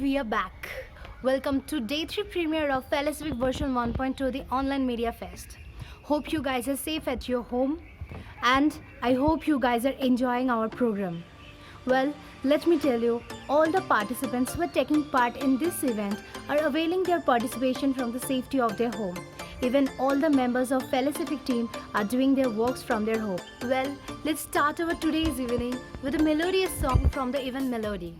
we are back. Welcome to day 3 premiere of Felicific version 1.2 the online media fest. Hope you guys are safe at your home and I hope you guys are enjoying our program. Well, let me tell you, all the participants who are taking part in this event are availing their participation from the safety of their home. Even all the members of Felicific team are doing their works from their home. Well, let's start our today's evening with a melodious song from the event Melody.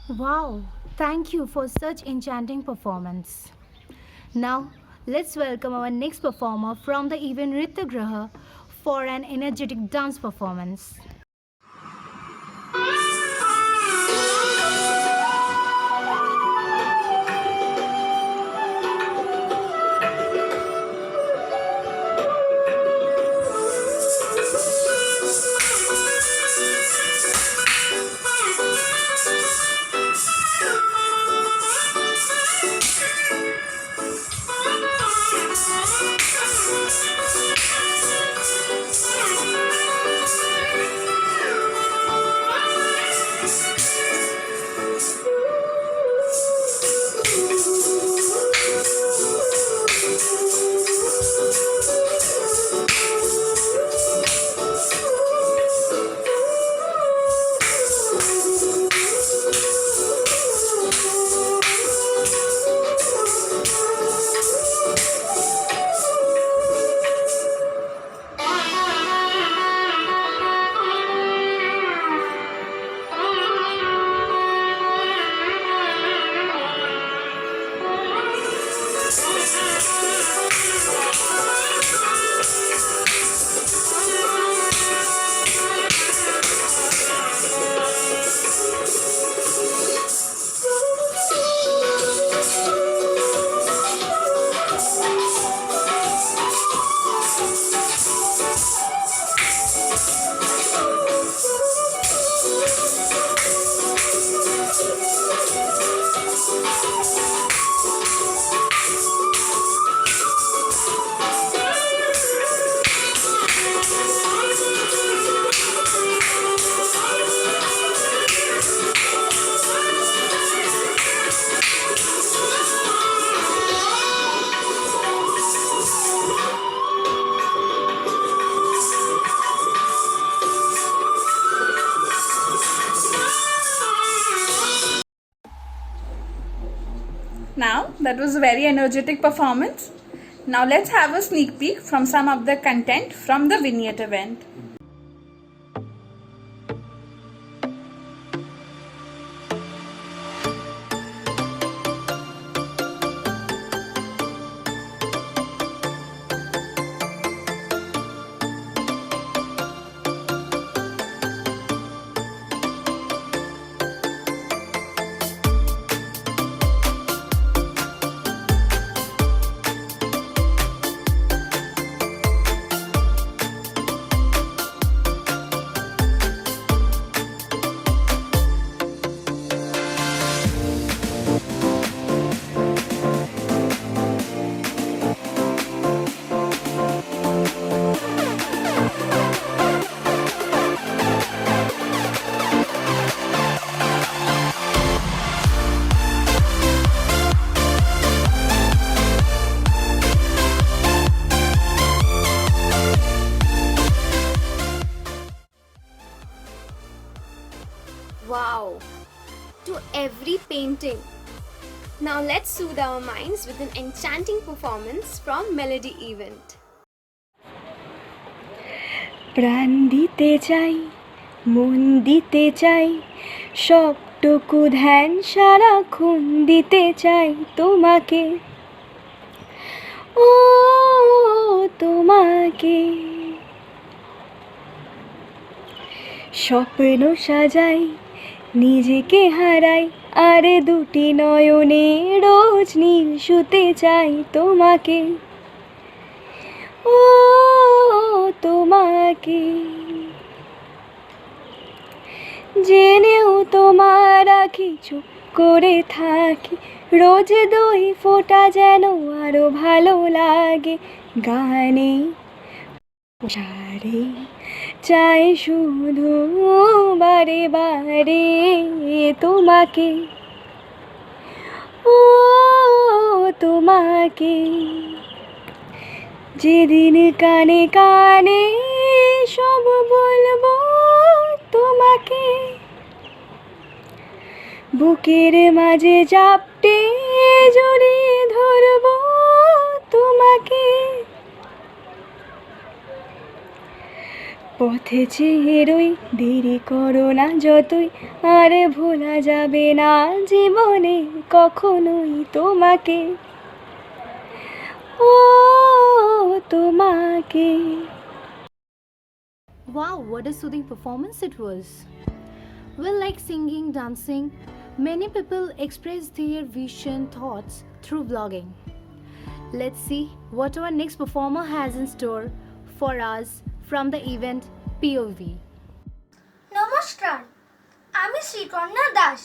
Wow, thank you for such enchanting performance. Now, let's welcome our next performer from the event Nritya Graha for an energetic dance performance. Now, that was a very energetic performance. Now let's have a sneak peek from some of the content from the vignette event. Wow! To every painting. Now let's soothe our minds with an enchanting performance from Melody Event. প্রাণ দিতে চাই, মন দিতে চাই, সবটুকু ধ্যান সারাক্ষণ দিতে চাই তোমাকে, ও তোমাকে। স্বপ্ন সাজাই, নিজেকে হারাই, আরে দুটি নয়নে রোজ নীল শুতে চাই তোমাকে, ও তোমাকে। জেনেও তোমার আঁখি চুপ করে থাকি, রোজ দুই ফোঁটা যেন আরো ভালো লাগে। গানে সারে চাই শুধু বারে বারে তোমাকে, ও তোমাকে। যেদিন কানে কানে সব বলবো তোমাকে, বুকের মাঝে চাপটে জড়িয়ে ধরবো তোমাকে। পথে চেয়ে রই, দেরি করো না যতই, আর ভোলা যাবে না জীবনে কখনোই তোমাকে, ও তোমাকে। Wow, what a soothing performance it was. Well, like singing, dancing, many people express their vision thoughts through vlogging. Let's see what our next performer has in store for us from the event POV. নমস্কার, আমি শ্রীকন্যা দাস।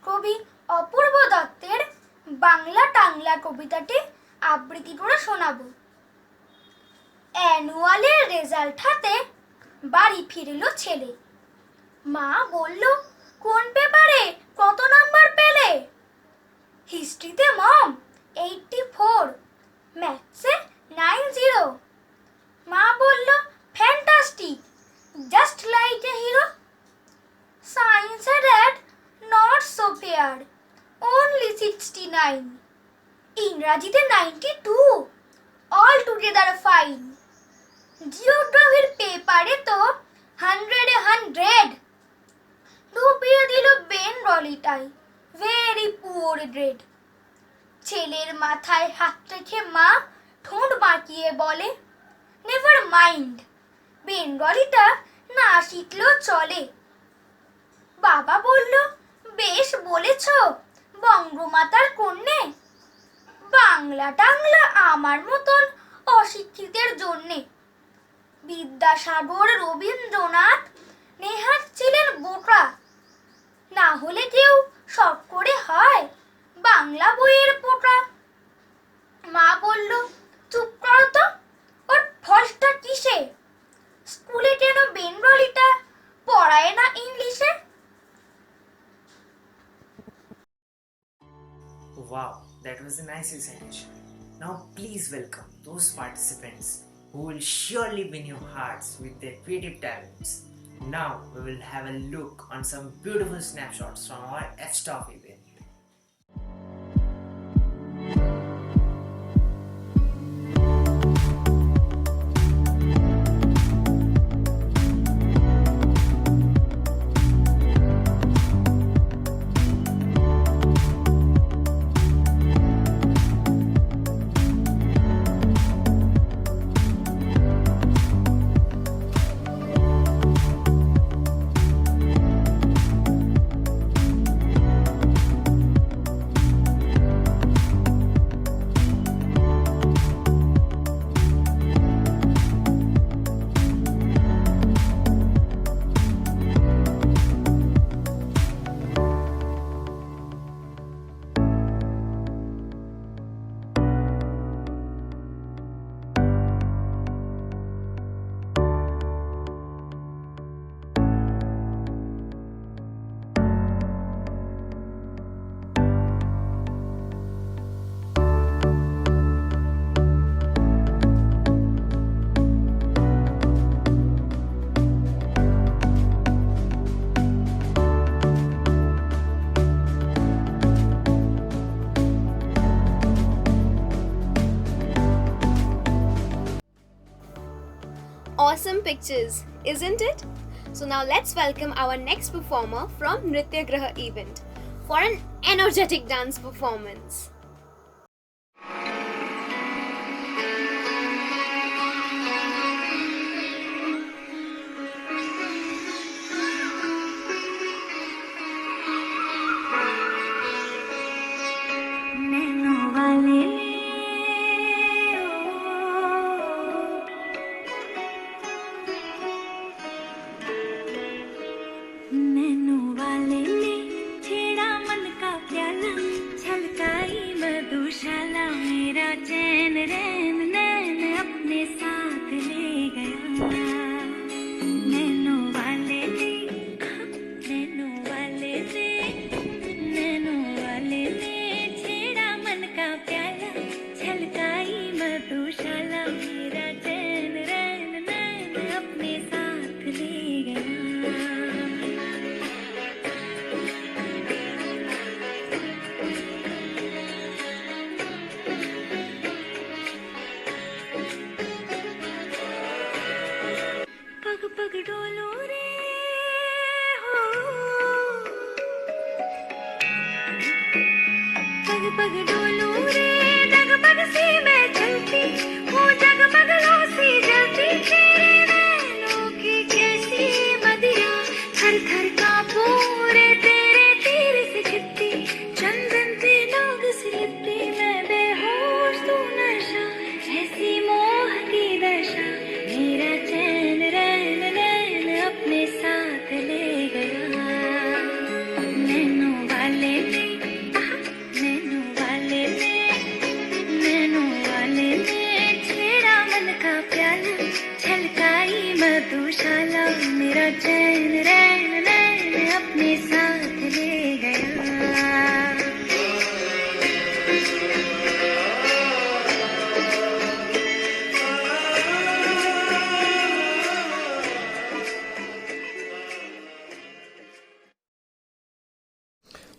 কবি অপূর্ব দত্তের বাংলা টাংলা কবিতাটি আবৃত্তি করে শোনাবো। অ্যানুয়ালের result হাতে বাড়ি ফিরল ছেলে। মা বলল, কোন পেপারে কত নাম্বার পেলে? হিস্ট্রিতে মম 84, ম্যাথসে 90। মা বলল, fantastic, just like a hero. সায়েন্সে dad, not so fair, only 69। ইংরাজিতে 92, অল টুগেদার ফাইন। জিওগ্রাফির পেপারে তো 100-এ 100। ডুবিয়ে দিল বেঙ্গলিটাই, ভেরি পুয়ার গ্রেড। ছেলের মাথায় হাত রেখে মা ঠোঁট বাঁকিয়ে বলে, নেভার মাইন্ড, বেঙ্গলিটা না শিখলেও চলে। বাবা বলল, বেশ বলেছ বঙ্গমাতার কন্যে, বাংলা টাংলা আমার মতন অশিক্ষিতের জন্যে। বিদ্যাসাগর, রবীন্দ্রনাথ, নেহাত ছিলেন বোকা, না হলে কেউ শখ করে হয় বাংলা বইয়ের পোকা। মা বলল, চুপ করো তো, ওর ফলসটা কিসে? স্কুলে কেন বেঙ্গলিটা পড়ায় না ইংলিশে? Wow, that was a nice recitation. Now please welcome those participants who will surely win your hearts with their creative talents. Now we will have a look on some beautiful snapshots from our F-Stop event. awesome pictures, isn't it? So now let's welcome our next performer from Nritya Graha event for an energetic dance performance. मधुशाला मेरा चैन रैन नैन अपने साथ ले गया नैनों वाले ने छेड़ा मन का प्याला छलकाई मधुशाला मेरा चैन रैन नैन अपने साथ ले गया पग डोलो रे हो पग डोलो रे डगमग सी मैं चलती हूँ जगमग लो सी जलती तेरे नैनों की कैसी मदिरा थर थर कांपू रे तेरे तीर से छिपती चंदन पे लोग से लिपटी मैं बेहोश तू नशा ऐसी मोह की दशा मेरा चैन रैन नैन अपने साथ ले गया नैनों वाले ने छेड़ा मन का प्याला छलकाई मधुशाला मेरा चैन रैन नैन अपने साथ ले गया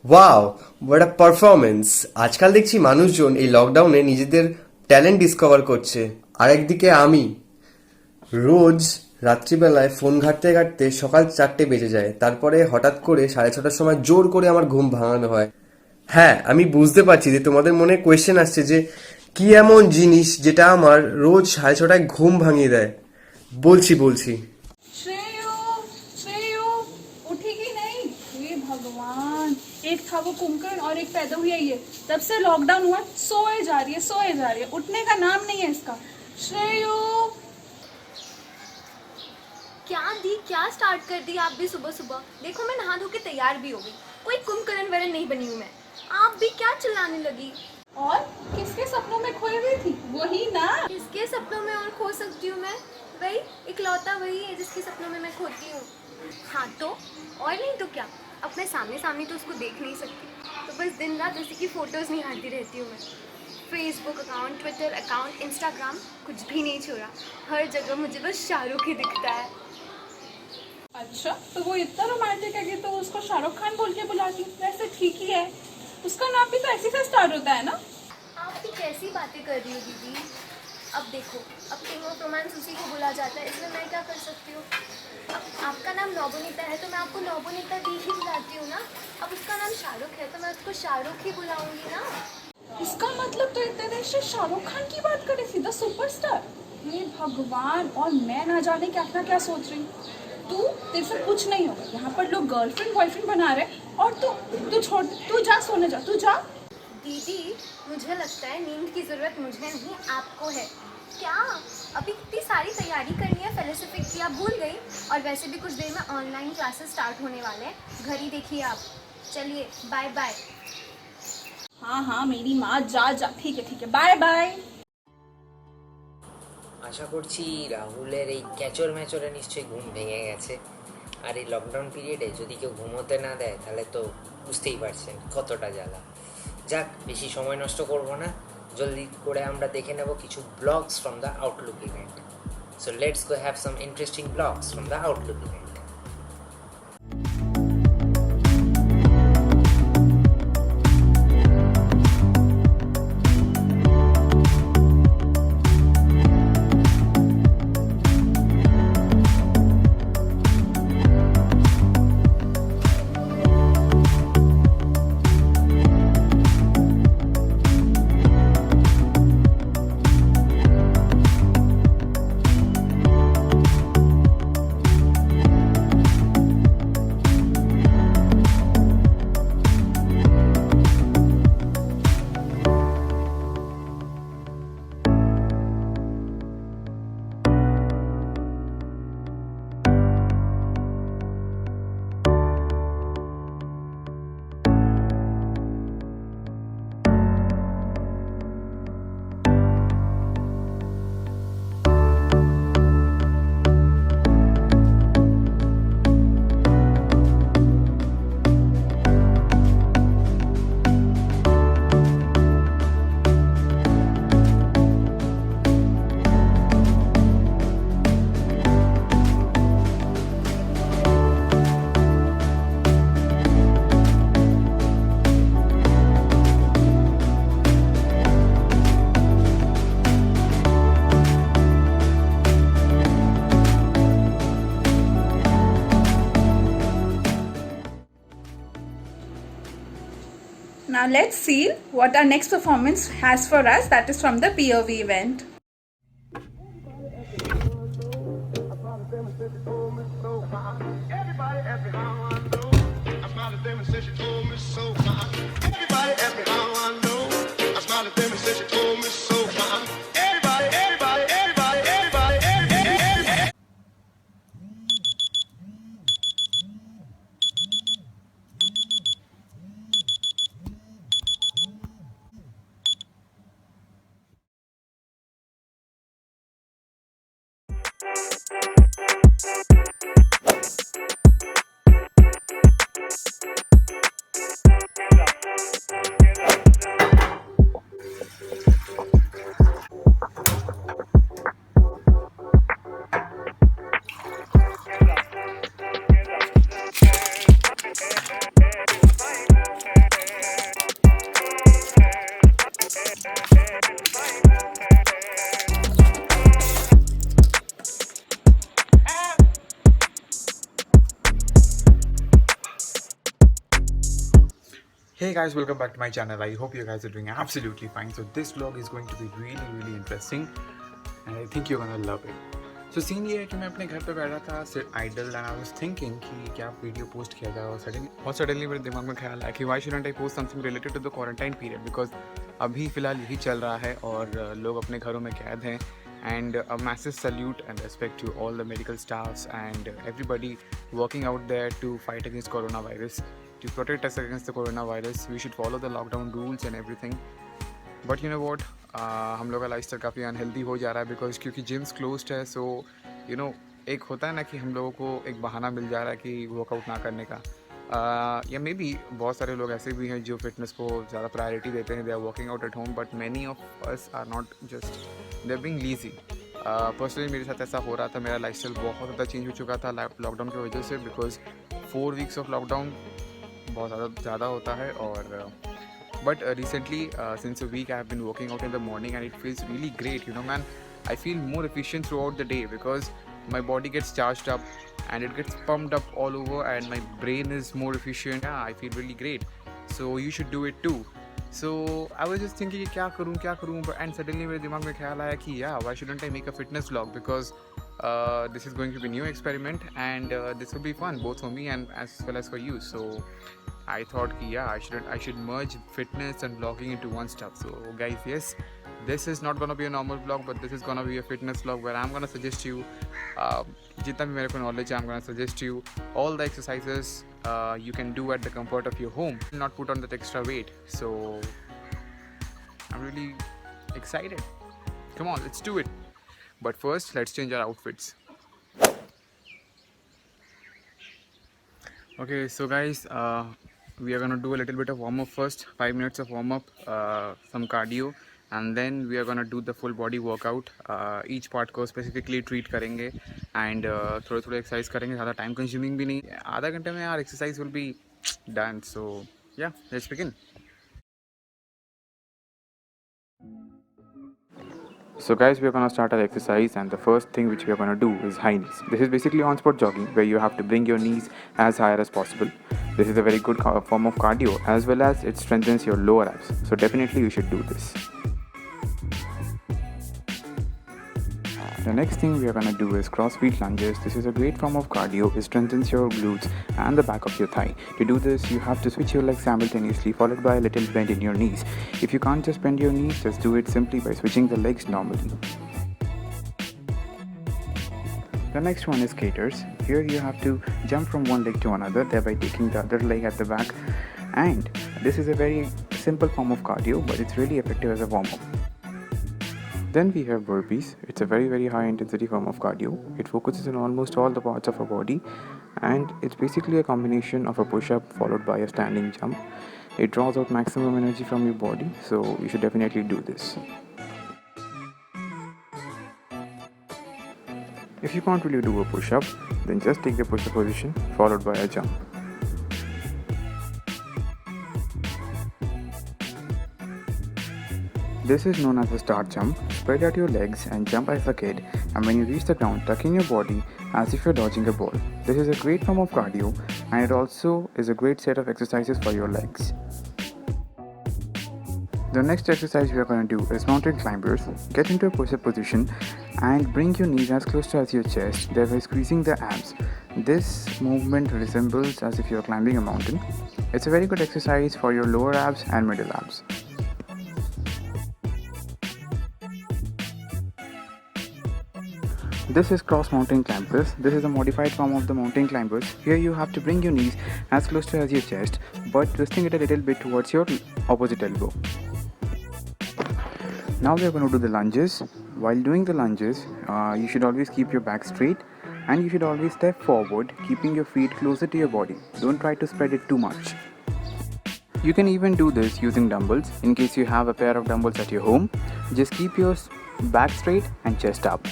ওয়াও হোয়াট আ পারফরমেন্স। আজকাল দেখছি মানুষজন এই লকডাউনে নিজেদের ট্যালেন্ট ডিসকভার করছে, আর একদিকে আমি রোজ রাত্রিবেলায় ফোন ঘাঁটতে ঘাঁটতে সকাল 4টে বেজে যায়, তারপরে হঠাৎ করে 6:30টার সময় জোর করে আমার ঘুম ভাঙানো হয়। হ্যাঁ, আমি বুঝতে পারছি যে তোমাদের মনে কোয়েশ্চেন আসছে যে কি এমন জিনিস যেটা আমার রোজ 6:30টায় ঘুম ভাঙিয়ে দেয়। বলছি श्रेयो उठेगी नहीं। हे भगवान, एक था वो कुंभकर्ण और एक पैदा हुई है ये। तब से लॉकडाउन हुआ सोए जा रही है, उठने का नाम नहीं है इसका। श्रेयो क्या स्टार्ट कर दी आप भी सुबह सुबह। देखो मैं नहा धो के तैयार भी हो गई, कोई कुंभकर्ण वरण नहीं बनी हूँ मैं। आप भी क्या चिल्लाने लगी। और किसके सपनों में खोई हुई थी? वही ना। किसके सपनों में और खो सकती हूँ मैं? वही इकलौता वही है जिसके सपनों में मैं खोती हूँ। हाँ तो और नहीं तो क्या, अब मैं सामने तो उसको देख नहीं सकती, तो बस दिन रात उसी की फोटोज निहारती रहती हूँ मैं। Facebook account, Twitter account, Instagram, कुछ भी नहीं छोड़ा। हर जगह मुझे बस शाहरुख ही दिखता है। अच्छा, तो वो इतना रोमांटिक है कि तो उसको शाहरुख खान बोल के बुलाती। वैसे ठीक ही है, उसका नाम भी तो ऐसे से स्टार्ट होता है ना। आप भी कैसी बातें कर रही हो दीदी। अब देखो, अब किंग ऑफ रोमांस उसी को बुला जाता है, इसमें मैं क्या कर सकती हूँ। अब आपका नाम नवनीता है तो मैं आपको नवनीता दी ही बुलाती हूँ ना। अब उसका नाम शाहरुख है तो मैं उसको शाहरुख ही बुलाऊंगी ना। इसका मतलब तो इतने देर से शाहरुख खान की बात कर रही थी, द सुपरस्टार। हे भगवान, और मैं ना जाने क्या सोच रही हूँ। तू, तेरे से कुछ नहीं होगा। यहाँ पर लोग गर्लफ्रेंड बॉयफ्रेंड बना रहे और तू छोड़, तू जा सोने जा, तू जा। दीदी मुझे लगता है नींद की ज़रूरत मुझे नहीं आपको है। क्या अभी इतनी सारी तैयारी करनी है फेलोशिपिक की, आप भूल गई। और वैसे भी कुछ देर में ऑनलाइन क्लासेस स्टार्ट होने वाले हैं, घर ही देखिए आप। चलिए बाय बाय। हाँ मेरी माँ, जा ठीक है बाय बाय। আশা করছি রাহুলের এই ক্যাচর ম্যাচরে নিশ্চয়ই ঘুম ভেঙে গেছে। আর এই লকডাউন পিরিয়ডে যদি কেউ ঘুমোতে না দেয় তাহলে তো বুঝতেই পারছেন কতটা জ্বালা। যাক, বেশি সময় নষ্ট করব না, জলদি করে আমরা দেখে নেব কিছু blogs from the Outlook event. So let's go have some interesting blogs from the Outlook event. Now let's see what our next performance has for us, that is from the POV event. Everybody asked me how I know. I smiled at them and said she told me so. Everybody asked me how I know. I smiled at them and said she told me so. Everybody, everybody, everybody, everybody, everybody. Hey guys, welcome back to my channel. I hope you guys are doing absolutely fine. So this vlog is going to be really interesting and I think you're gonna love it. So scene ये है कि मैं अपने घर पे बैठा था सिर्फ idle and I was thinking कि क्या वीडियो पोस्ट किया जाए और सडनली मेरे दिमाग में ख्याल आया कि why shouldn't I post something related to the quarantine period because अभी फ़िलहाल यही चल रहा है और लोग अपने घरों में कैद हैं. And a massive salute and respect to all the medical staffs and everybody working out there to fight against coronavirus. To protect us against the coronavirus, we should follow the lockdown rules and everything. But you know what? हम लोग का lifestyle काफ़ी unhealthy हो जा रहा है because क्योंकि gyms closed है. सो यू नो एक होता है ना कि हम लोगों को एक बहाना मिल जा रहा है कि वर्कआउट ना करने का. या मे बी बहुत सारे लोग ऐसे भी हैं जो फिटनेस को ज़्यादा प्रायोरिटी देते हैं. They are working out at home but many of us are not just they are being lazy. Personally मेरे साथ ऐसा हो रहा था. मेरा लाइफस्टाइल बहुत ज़्यादा चेंज हो चुका था लॉकडाउन की वजह से बिकॉज 4 वीक्स ऑफ लॉकडाउन बहुत ज़्यादा होता है. और but recently since a week I have been working out in the morning and it feels really great. You know man, I feel more efficient throughout the day because my body gets charged up and it gets pumped up all over and my brain is more efficient. Yeah, I feel really great. So you should do it too. So I was just thinking क्या करूँ and suddenly मेरे दिमाग में ख्याल आया कि yeah, why shouldn't I make a fitness vlog because this is going to be a new experiment and this will be fun both for me and as well as for you. So I thought कि yeah, I should merge fitness and vlogging into one stuff. So guys, yes, this is not gonna be a normal vlog but this is gonna be a fitness vlog where I'm gonna suggest you जितना भी मेरे को knowledge है, I'm gonna suggest you all the exercises you can do at the comfort of your home, not put on that extra weight. So I'm really excited. Come on, let's do it. But first, let's change our outfits. Okay, so guys, we are gonna do a little bit of warm up first. 5 minutes of warm up, some cardio, and then we are gonna do the full body workout. Each part को specifically treat करेंगे and थोड़े exercise करेंगे. ज़्यादा time consuming भी नहीं. आधा घंटे में यार exercise will be done. So yeah, let's begin. So guys, we are going to start our exercise and the first thing which we are going to do is high knees. This is basically on-spot jogging where you have to bring your knees as high as possible. This is a very good form of cardio as well as it strengthens your lower abs. So definitely you should do this. The next thing we are going to do is cross feet lunges. This is a great form of cardio. It strengthens your glutes and the back of your thigh. To do this, you have to switch your legs simultaneously followed by a little bend in your knees. If you can't just bend your knees, just do it simply by switching the legs normally. The next one is skaters. Here you have to jump from one leg to another, thereby taking the other leg at the back. And this is a very simple form of cardio, but it's really effective as a warm-up. Then we have burpees. It's a very high intensity form of cardio. It focuses on almost all the parts of our body and it's basically a combination of a push-up followed by a standing jump. It draws out maximum energy from your body, so you should definitely do this. If you can't really do a push-up, then just take the push-up position followed by a jump. This is known as a start jump. Spread out your legs and jump as a kid, and when you reach the ground, tuck in your body as if you're dodging a ball. This is a great form of cardio and it also is a great set of exercises for your legs. The next exercise we are going to do is mountain climbers. Get into a push-up position and bring your knees as close to as your chest, thereby squeezing the abs. This movement resembles as if you are climbing a mountain. It's a very good exercise for your lower abs and middle abs. This is cross mountain climbers. This is a modified form of the mountain climbers. Here you have to bring your knees as close to as your chest, but twisting it a little bit towards your opposite elbow. Now we are going to do the lunges. While doing the lunges, you should always keep your back straight and you should always step forward, keeping your feet closer to your body. Don't try to spread it too much. You can even do this using dumbbells. In case you have a pair of dumbbells at your home, just keep your back straight and chest up.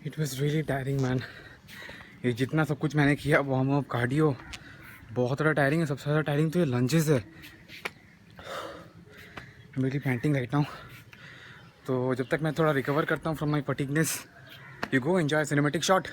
It was really tiring, man. ये जितना सब कुछ मैंने किया, warm up, cardio, बहुत ज़्यादा tiring है. सबसे ज़्यादा टायरिंग तो ये लंजेस है. I'm really panting right now. तो जब तक मैं थोड़ा रिकवर करता हूँ from my fatigueness, you go enjoy a cinematic shot.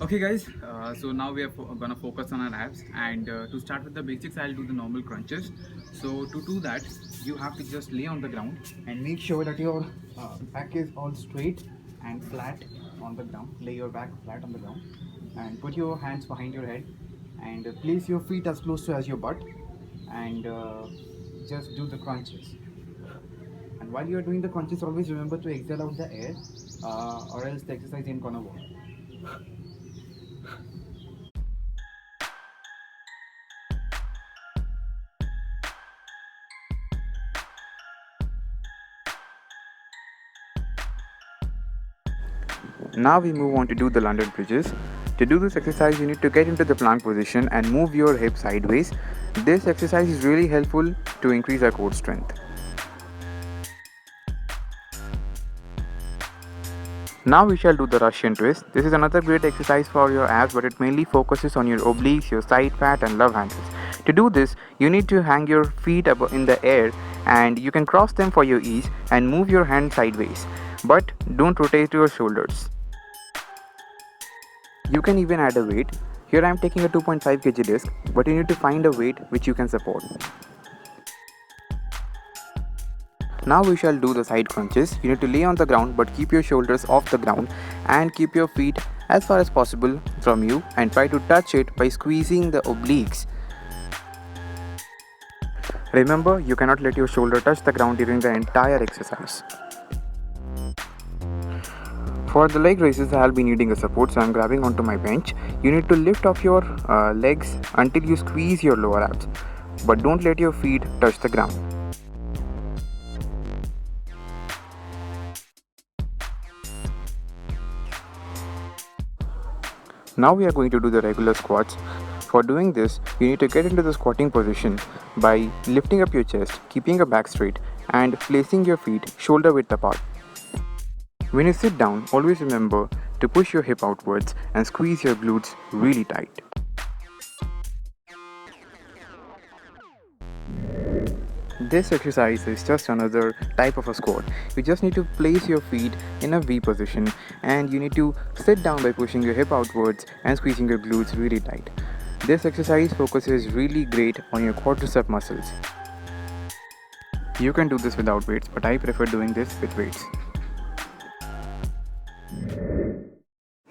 Okay guys, so now we are gonna focus on our abs, and to start with the basics, I'll do the normal crunches. So to do that, you have to just lay on the ground and make sure that your back is all straight and flat on the ground. Lay your back flat on the ground and put your hands behind your head and place your feet as close to as your butt, and just do the crunches. And while you are doing the crunches, always remember to exhale out the air, or else the exercise ain't gonna work. Now we move on to do the London bridges. To do this exercise, you need to get into the plank position and move your hip sideways. This exercise is really helpful to increase our core strength. Now we shall do the Russian twist. This is another great exercise for your abs, but it mainly focuses on your obliques, your side fat and love handles. To do this, you need to hang your feet up in the air, and you can cross them for your ease and move your hand sideways, but don't rotate your shoulders. You can even add a weight. Here I am taking a 2.5 kg disc, but you need to find a weight which you can support. Now we shall do the side crunches. You need to lay on the ground but keep your shoulders off the ground and keep your feet as far as possible from you, and try to touch it by squeezing the obliques. Remember, you cannot let your shoulder touch the ground during the entire exercise. For the leg raises, I'll be needing a support, so I'm grabbing onto my bench. You need to lift off your legs until you squeeze your lower abs, but don't let your feet touch the ground. Now we are going to do the regular squats. For doing this, you need to get into the squatting position by lifting up your chest, keeping your back straight, and placing your feet shoulder width apart. When you sit down, always remember to push your hip outwards and squeeze your glutes really tight. This exercise is just another type of a squat. You just need to place your feet in a V position and you need to sit down by pushing your hip outwards and squeezing your glutes really tight. This exercise focuses really great on your quadricep muscles. You can do this without weights, but I prefer doing this with weights.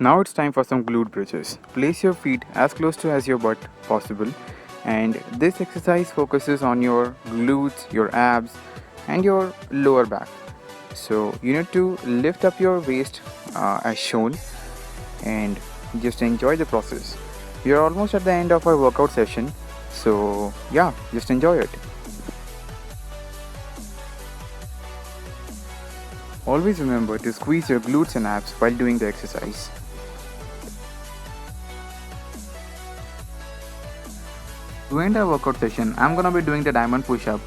Now it's time for some glute bridges. Place your feet as close to as your butt possible, and this exercise focuses on your glutes, your abs and your lower back. So you need to lift up your waist as shown and just enjoy the process. We are almost at the end of our workout session, so yeah, just enjoy it. Always remember to squeeze your glutes and abs while doing the exercise. To end our workout session, I'm gonna be doing the diamond push-up,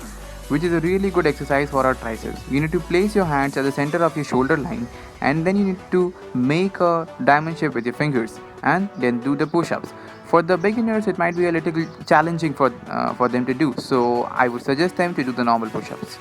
which is a really good exercise for our triceps. You need to place your hands at the center of your shoulder line and then you need to make a diamond shape with your fingers and then do the push-ups. For the beginners, it might be a little challenging for them to do, so I would suggest them to do the normal push-ups.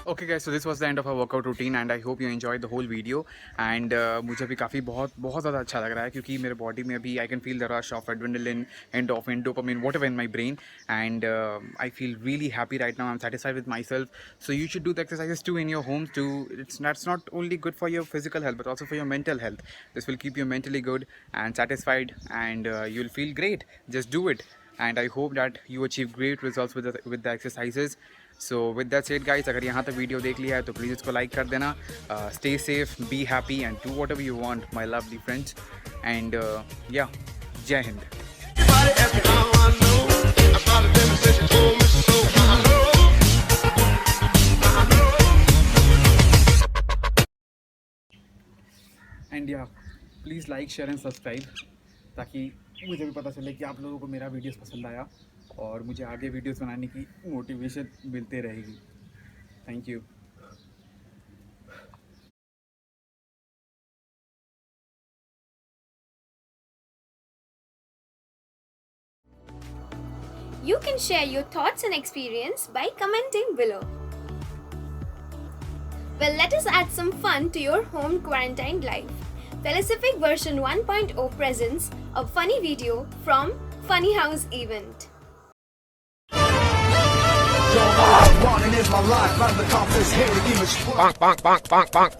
Okay guys, so this was the end of our workout routine and I hope you enjoyed the whole video. And मुझे अभी काफ़ी बहुत ज़्यादा अच्छा लग रहा है क्योंकि मेरे बॉडी में अभी I can feel the rush of adrenaline, endorphin, dopamine, whatever in my brain, and I feel really happy right now. I'm satisfied with myself. So you should do the exercises too in your home too. That's not only good for your physical health but also for your mental health. This will keep you mentally good and satisfied, and you'll feel great. Just do it, and I hope that you achieve great results with the exercises. So with that said guys, अगर यहाँ तक video देख लिया है तो please इसको like कर देना. Stay safe, be happy and do whatever you want, my lovely friends. And yeah, Jai Hind. And yeah, please like, share and subscribe ताकि मुझे भी पता चले कि आप लोगों को मेरा वीडियोस पसंद आया और मुझे आगे वीडियोस बनाने की मोटिवेशन मिलते रहेगी. Thank you. You can share your thoughts and experience by commenting below. Well, let us add some fun to your home quarantine life. Felicific version 1.0 presents a funny video from Funny House event. Bonk, bonk, bonk, bonk, bonk.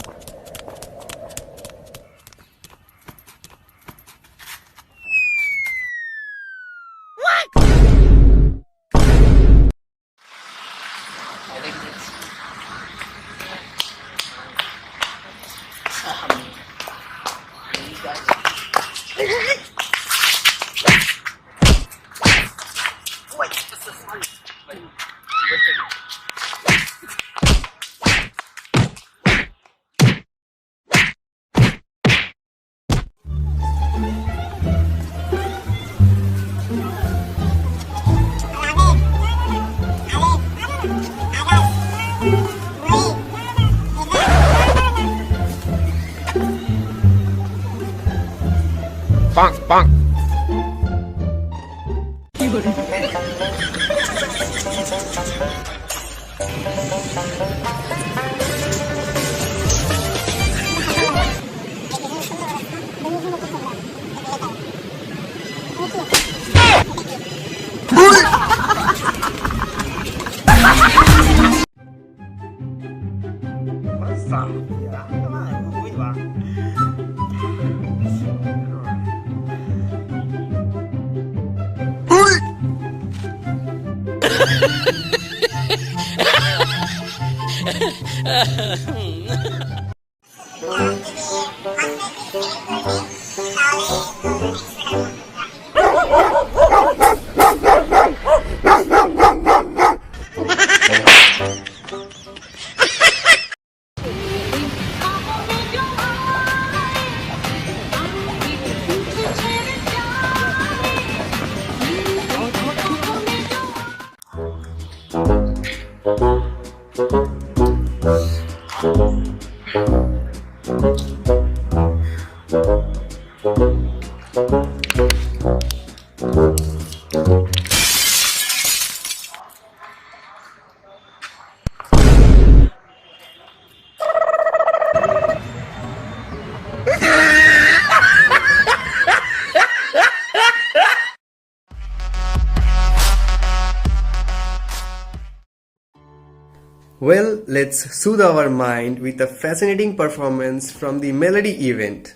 Bonk, bonk. Well, let's soothe our mind with a fascinating performance from the Melody event.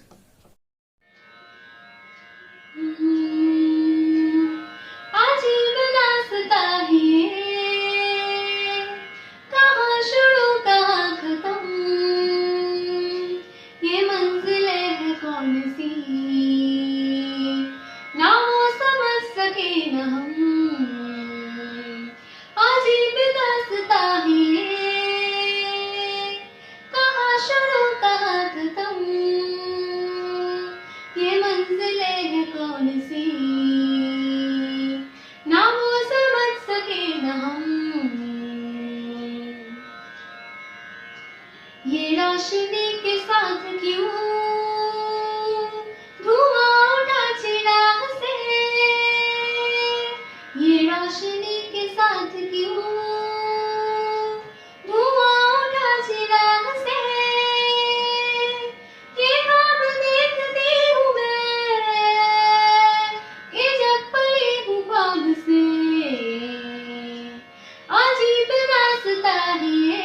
अजीब दास्तां है ये, कहाँ शुरू कहाँ खत्म, ये मंजिलें हैं कौन सी, ना वो समझ सके न हम। अजीब दास्तां है ये, कहाँ शुरू कहाँ खत्म, ये मंजिलें हैं कौन सी, ना वो समझ सके न हम। ये रोशनी के साथ क्यों धुआं उठा चिराग से, ये रोशनी के साथ क्यों धुआं उठा चिराग से, ये ख्वाब देखती हूँ मैं, ये जब पड़ी हूँ ख्वाब से। अजीब रास्ता है ये,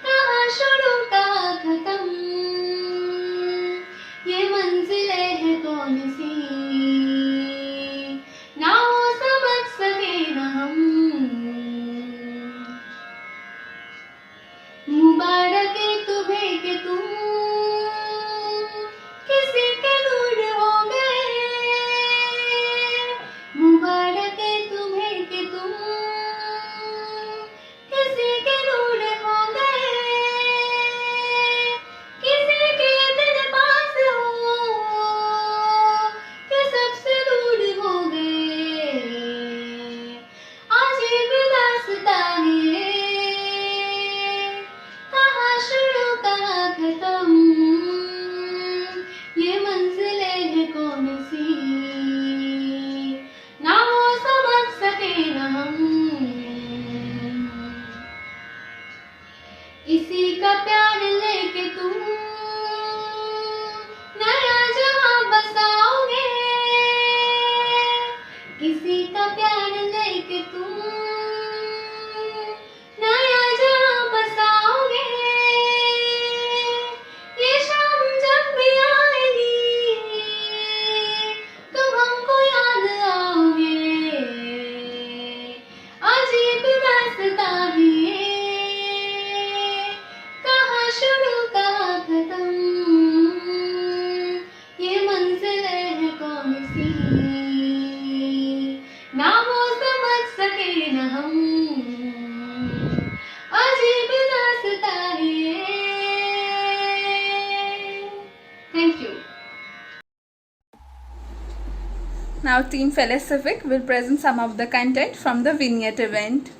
कहाँ शुरू कहाँ खत्म, ये मंजिलें हैं कौन सी, ना वो समझ सके न हम। मुबारक है तुम्हें कि तुम किसी के दूर हो गए, मुबारक है तुम्हें कि तुम किसी के दूर हो गए, किसी के इतने पास हो कि सबसे दूर हो गए। अजीब दास्तां है ये, कहाँ शुरू कहाँ खत्म, ये मंजिलें हैं कौन सी, ना वो समझ सके न हम। किसी का प्यार लेके तुम नया जहां बसाओगे, किसी का प्यार लेके तुम नया जहां बसाओगे, ये शाम जब भी आएगी तुम हमको याद आओगे। अजीब रास्ता है ये, कहाँ शुरू कहाँ खत्म, ये मंजिलें हैं कौन सी, ना वो समझ सके न हम। अजीब रास्ता है ये। Thank you. Now Team Felicific will present some of the content from the vignette event.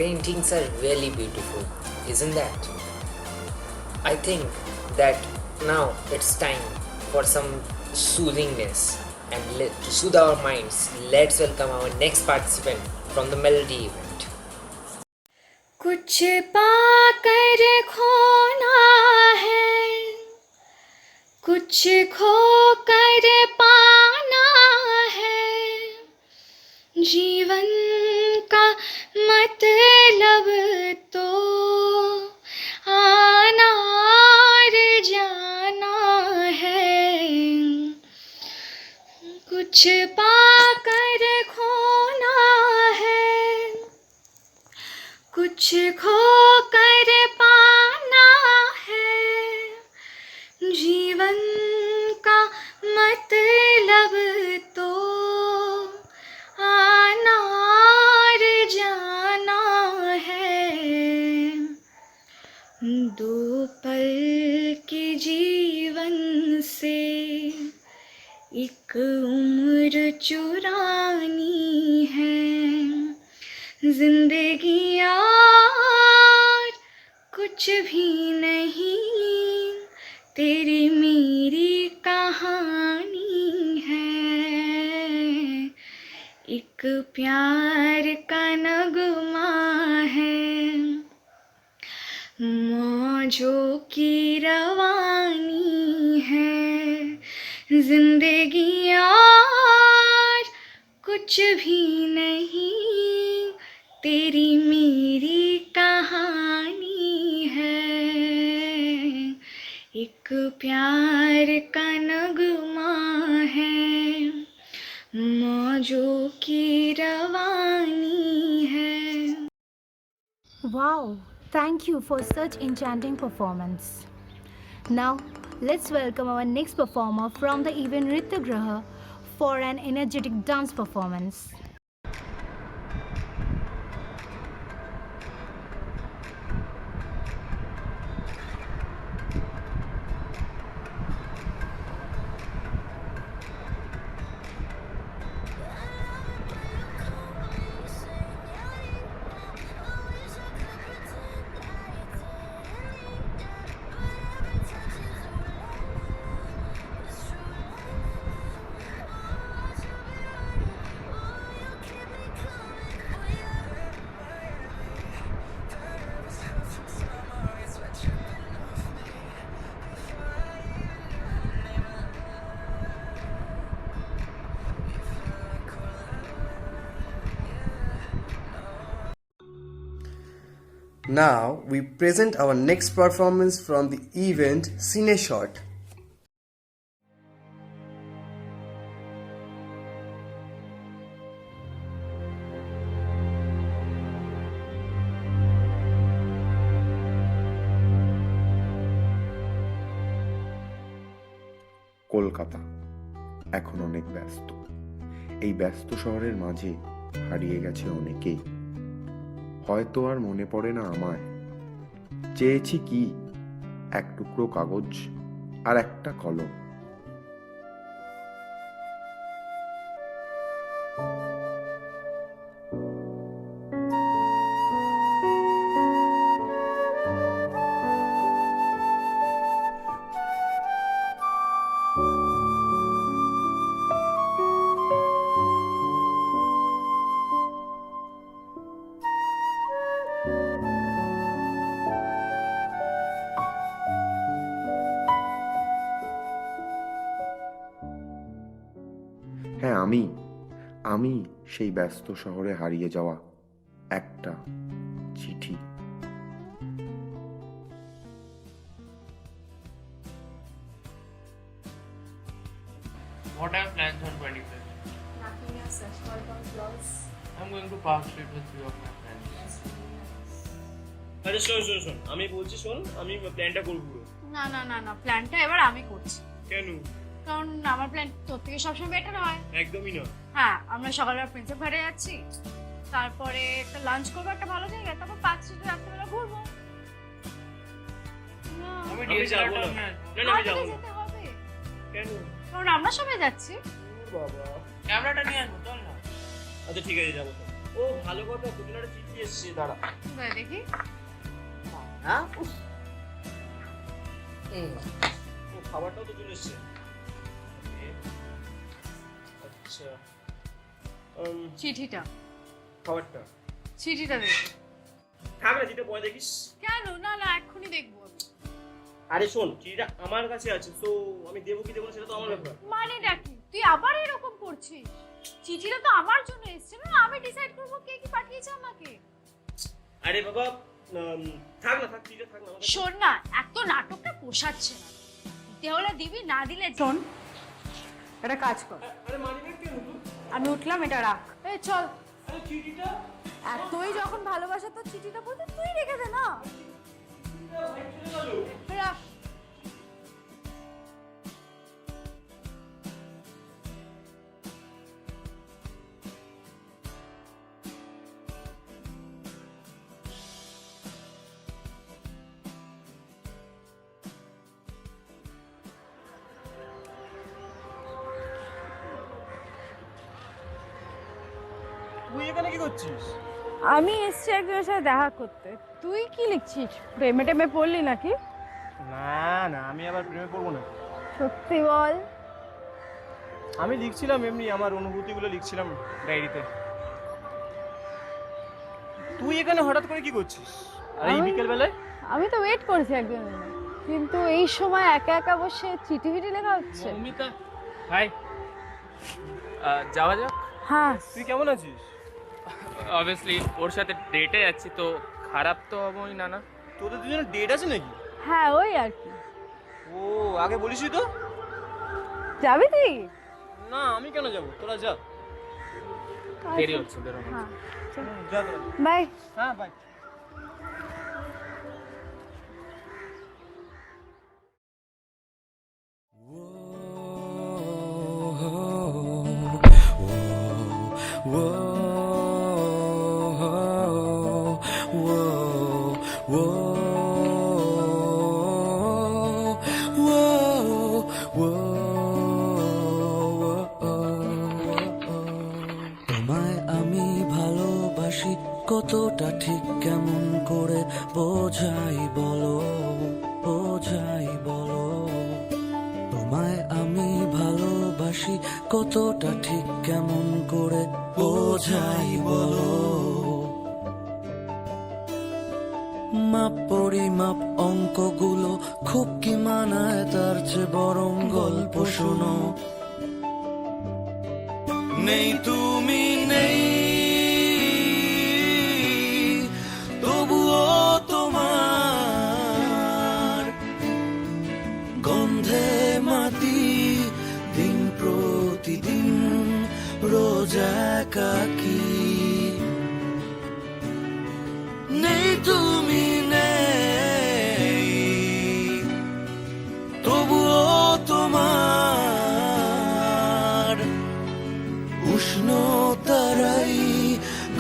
paintings are really beautiful, isn't that? I think that now it's time for some soothingness, and to soothe our minds, let's welcome our next participant from the Melody event. कुछ पाकर खोना है, कुछ खोकर पाना है, जीवन का मतलब तो आना और जाना है। कुछ पाकर खोना है, कुछ खोकर पाना है, जीवन का मतलब तो आना और जाना है। दो पल के जीवन से एक उम्र चुरानी है, जिंदगी और कुछ भी नहीं, तेरी मेरी कहानी है। एक प्यार का नगमा है, मौजों की रवानी है, जिंदगी और कुछ भी नहीं, तेरी मेरी कहानी है। एक प्यार का नगमा है, मौजों की रवानी है। Wow, thank you for such enchanting performance. Now, let's welcome our next performer from the event Nritya Graha for an energetic dance performance. Now we present our next performance from the event Cine Shot. Kolkata এখন অনেক ব্যস্ত। এই ব্যস্ত শহরের মাঝে হারিয়ে গেছে অনেকেই। হয়তো আর মনে পড়ে না আমায়। চেয়েছি কি, এক টুকরো কাগজ আর একটা কলম। হ্যাঁ, আমি সেই ব্যস্ত শহরে হারিয়ে যাওয়া একটা চিঠি। What are your plans on 25th? Nothing as such, all about vlogs. I'm going to Park Street with few of my friends. আরে শোন আমি বলছি, শোন আমি প্ল্যানটা করবো পুরো। না না না না, প্ল্যানটা এবার আমি করছি, কেন? কারণ আমার প্ল্যান তোর থেকে সবসময় বেটার হয়। একদমই না। হ্যাঁ, আমরা সকালবেলা প্রিন্সেপ ঘাটে যাচ্ছি, তারপরে একটা লাঞ্চ করবো একটা ভালো জায়গায়, তারপর 5 স্ট্রিটে রাত্রেবেলা ঘুরবো। না, আমি আমি যাবো না। না না, আমি যাবো না। যেতে হবে, কেন? কারণ আমরা সবাই যাচ্ছি। বাবা, ক্যামেরাটা নিয়ে আসবো, চল না। আচ্ছা ঠিক আছে, যাবো। ও ও ভালো কথা, দুদিন একটা চিঠি এসছে, দাঁড়া। দেখি হ্যাঁ, ও খাবারটাও তো চলে এসছে। আচ্ছা, চিঠিটা খাবারটা চিঠিটা দেখো। থাক না, চিঠিটা পরে দেখিস। কেন? না না, এক্ষুনি দেখবো। আরে শোন, চিঠিটা আমার কাছে আছে, তো আমি দেবো কি দেবো না সেটা তো আমার ব্যাপার। মানেটা কি? তুই আবার এরকম করছিস? চিঠিটা তো আমার জন্য এসেছে না, আমি ডিসাইড করবো কে কি পাঠিয়েছে আমাকে। আরে বাবা, থাক না, থাক, চিঠিটা থাক না। শোন না, এত নাটকটা পোষাচ্ছে না। দিতে হলে দিবি, না দিলে শোন, একটা কাজ কর। আরে মানিব্যাগ কেন তুই? আমি উঠলাম, এটা রাখ। এই চল। আরে চিঠিটা এতই যখন ভালোবাসা তো চিঠিটা বলতে তুই রেখে দে না। রাখ। তুই এখানে কি করছিস? আমি এসছি একজনের সাথে দেখা করতে। তুই কি লিখছিস? প্রেমে টেমে পড়লি নাকি? না না, আমি আবার প্রেমে পড়বো না। সত্যি বল। আমি লিখছিলাম এমনি, আমার অনুভূতিগুলো লিখছিলাম ডায়েরিতে। তুই এখানে হঠাৎ করে কি করছিস? আর এই বিকেল বেলায়? আমি তো ওয়েট করছি একজনের জন্য, কিন্তু এই সময় একা একা বসে চিঠি ফিটি লেখা হচ্ছে। মৌমিতা, হাই, যাওয়া যাক। হ্যাঁ। তুই কেমন আছিস? অবভিয়াসলি ওর সাথে ডেটে যাচ্ছি, তো খারাপ তো হবই না। না, তোদের দুজনের ডেট আছে নাকি? হ্যাঁ, ওই আর কি। ও, আগে বলিসই তো। যাবি তুই? না, আমি কেন যাবো, তোরা যা। দেরি হচ্ছে, বেরোনো। হ্যাঁ, যা তোরা। বাই। হ্যাঁ, বাই। তোমায় আমি ভালোবাসি কতটা ঠিক কেমন করে বোঝাই বলো, বোঝাই বলো। তোমায় আমি ভালোবাসি কতটা ঠিক কেমন করে বোঝাই বলো। মাপ পরিমাপ অঙ্কগুলো খুব কি মানায়, তার চেয়ে বরং গল্প শোনো। নেই তুমি নেই, তবুও তোমার গন্ধে মাটি দিন প্রতিদিন রোজ একাকী। নেই তুমি নেই, তবুও তোমার উষ্ণতারাই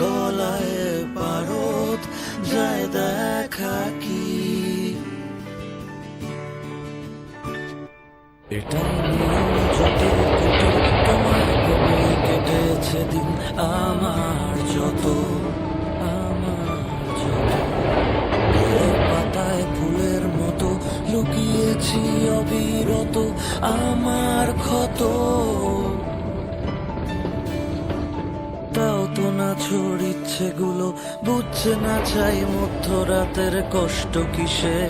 গলায় পারদ যায় দেখা কি। এটাই নিয়ম যত কেটে তোমার ভেবে কেটেছে দিন আমার যত, আমার যত। বইয়ের পাতায় ফুলের মতো লুকিয়েছি অবিরত আমার ক্ষত। তাও তো না ছড়িচ্ছে গুলো, বুঝছে না চাই মধ্যরাতের কষ্ট কিসে।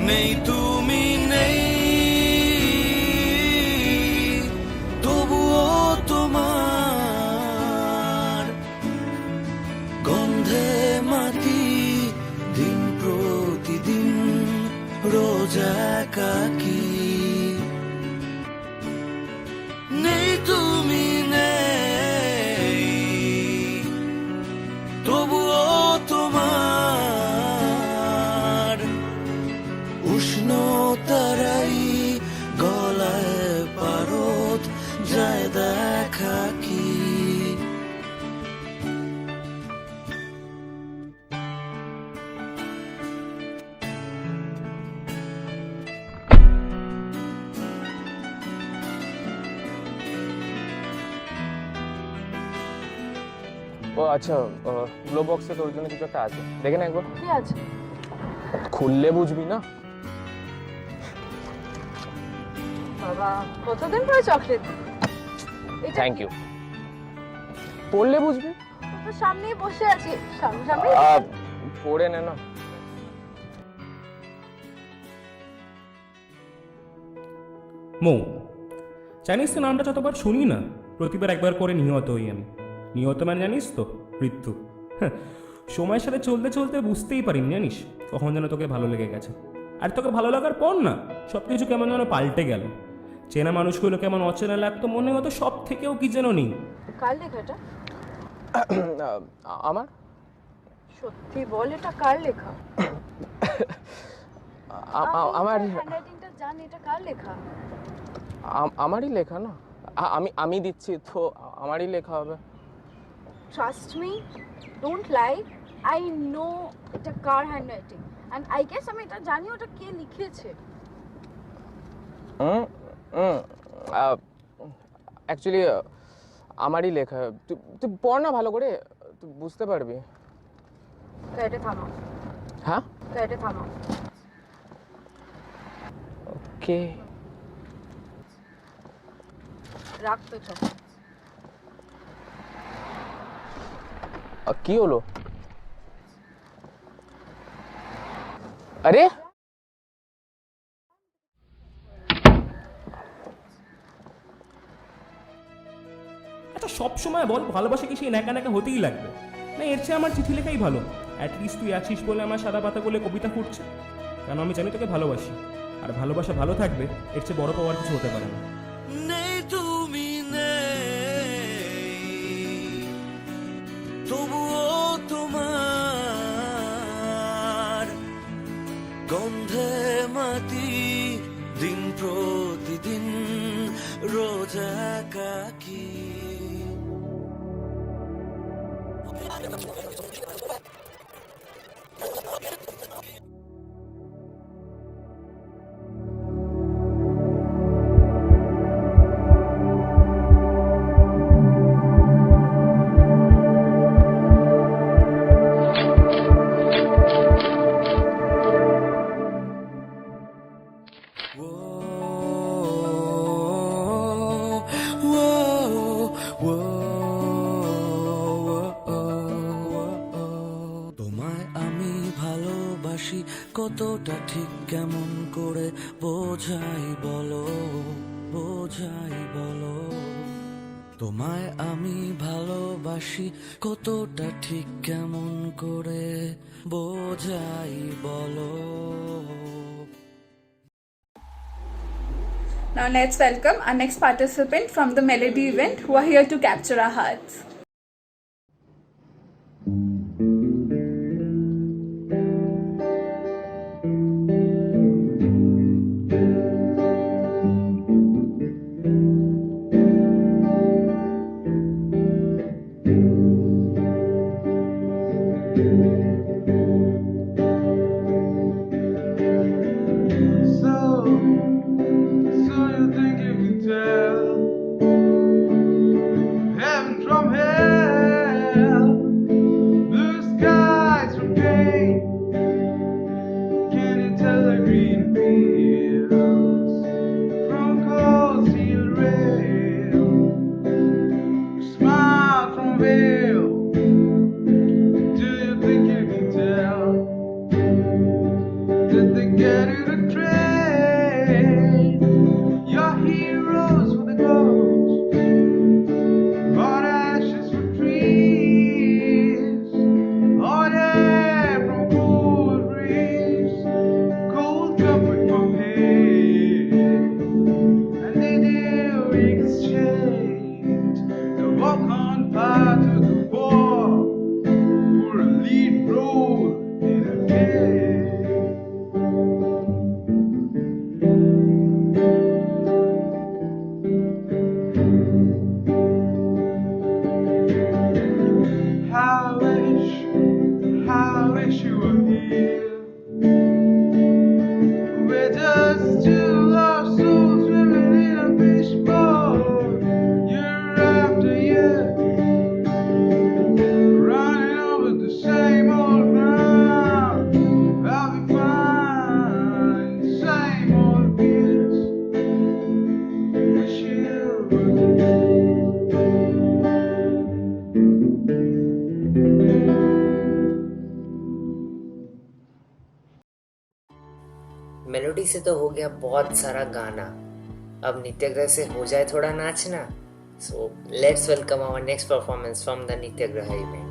নেই তুমি নেই, তবুও তোমার গন্ধে মাটি দিন প্রতিদিন রোজ একাকী। নেই তুমি নেই, তবুও তোমার উষ্ণতারাই গলায় পারদ যায় দেখা কি। ও আচ্ছা, গ্লো বক্সে তোর জন্য কিছু একটা আছে, দেখে না একবার। কি আছে? খুললে বুঝবি না। বাবা, কতদিন পরে চকলেট? Thank you. পড়লে বুঝবি। তো সামনেই বসে আছি, সামনে পড়ে নে না। মৌ, জানিস তো নামটা যতবার শুনি না প্রতিবার একবার করে নিহত হই আমি। নিহত মানে জানিস তো, মৃত্যু। হ্যাঁ, সময়ের সাথে চলতে চলতে বুঝতেই পারিনি জানিস কখন যেন তোকে ভালো লেগে গেছে। আর তোকে ভালো লাগার পর না সব কিছু কেমন যেন পাল্টে গেল। চেনা মানুষগুলো কেমন অচেনা লাগতো, মনে হতো সব থেকেও কি যেন নেই। কার লেখাটা? আমার? সত্যি বল, এটা কার লেখা? আমার হ্যান্ডরাইটিংটা জান, এটা কার লেখা? আমারই লেখা না। আমি দিচ্ছি তো, আমারই লেখা হবে। Trust me, don't lie, I know এটা কার হ্যান্ডরাইটিং, এন্ড আই গেস আমি এটা জানি ওটা কে লিখেছে। অ্যাকচুয়ালি আমারই লেখা। তুই পড় না ভালো করে, তুই বুঝতে পারবি। কাইটে থামো। হ্যাঁ, কাইটে থামো। ওকে, রাখ তো চল। কি হলো? আরে আচ্ছা, সব সময় বল ভালোবাসা কি সেই ন্যাকা ন্যাকা হতেই লাগবে? না, এর চেয়ে আমার চিঠি লেখাই ভালো। অ্যাটলিস্ট তুই আছিস বলে আমার সাদা পাতা বলে কবিতা ফুটছে। কারণ আমি জানি তোকে ভালোবাসি, আর ভালোবাসা ভালো থাকবে, এর চেয়ে বড় পাওয়ার কিছু হতে পারে না। নেই তুমি নেই, তবুও তোমার গন্ধে মাটি, দিন প্রতিদিন রোজ একাকী। তোমায় আমি ভালোবাসি কতটা ঠিক কেমন করে বোঝাই বলো, বোঝাই বলো। তোমায় আমি ভালোবাসি কতটা ঠিক কেমন করে বোঝাই বলো। Now let's welcome our next participant from the Melody event who are here to capture our hearts. So you think you can tell heaven from hell, blue skies from pain? Can you tell the green fields from cold steel rail, smile from veil? Do you think you can tell? Did they get you to trade your heroes for the ghost? Bought ashes for trees, hot air from cool breeze, cold comfort for pain, and they do exchange the walk on fire to the war for a lead role in a game. How wish you were here. We're just two lost souls swimming in a fishbowl, से तो हो गया बहुत सारा गाना, अब नित्यग्रह से हो जाए थोड़ा नाचना. So let's welcome our next performance from the Nityagraha event.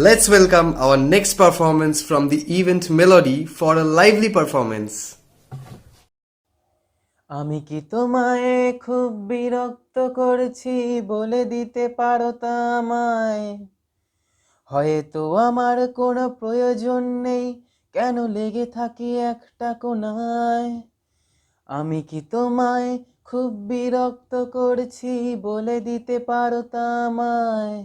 Let's welcome our next performance from the event Melody for a lively performance. আমি কি তোমায় খুব বিরক্ত করছি বলে দিতে পারো তা আমায়, হয়তো আমার কোনো প্রয়োজন নেই কেন লেগে থাকি একটা কোণায়। আমি কি তোমায় খুব বিরক্ত করছি বলে দিতে পারো তা আমায়,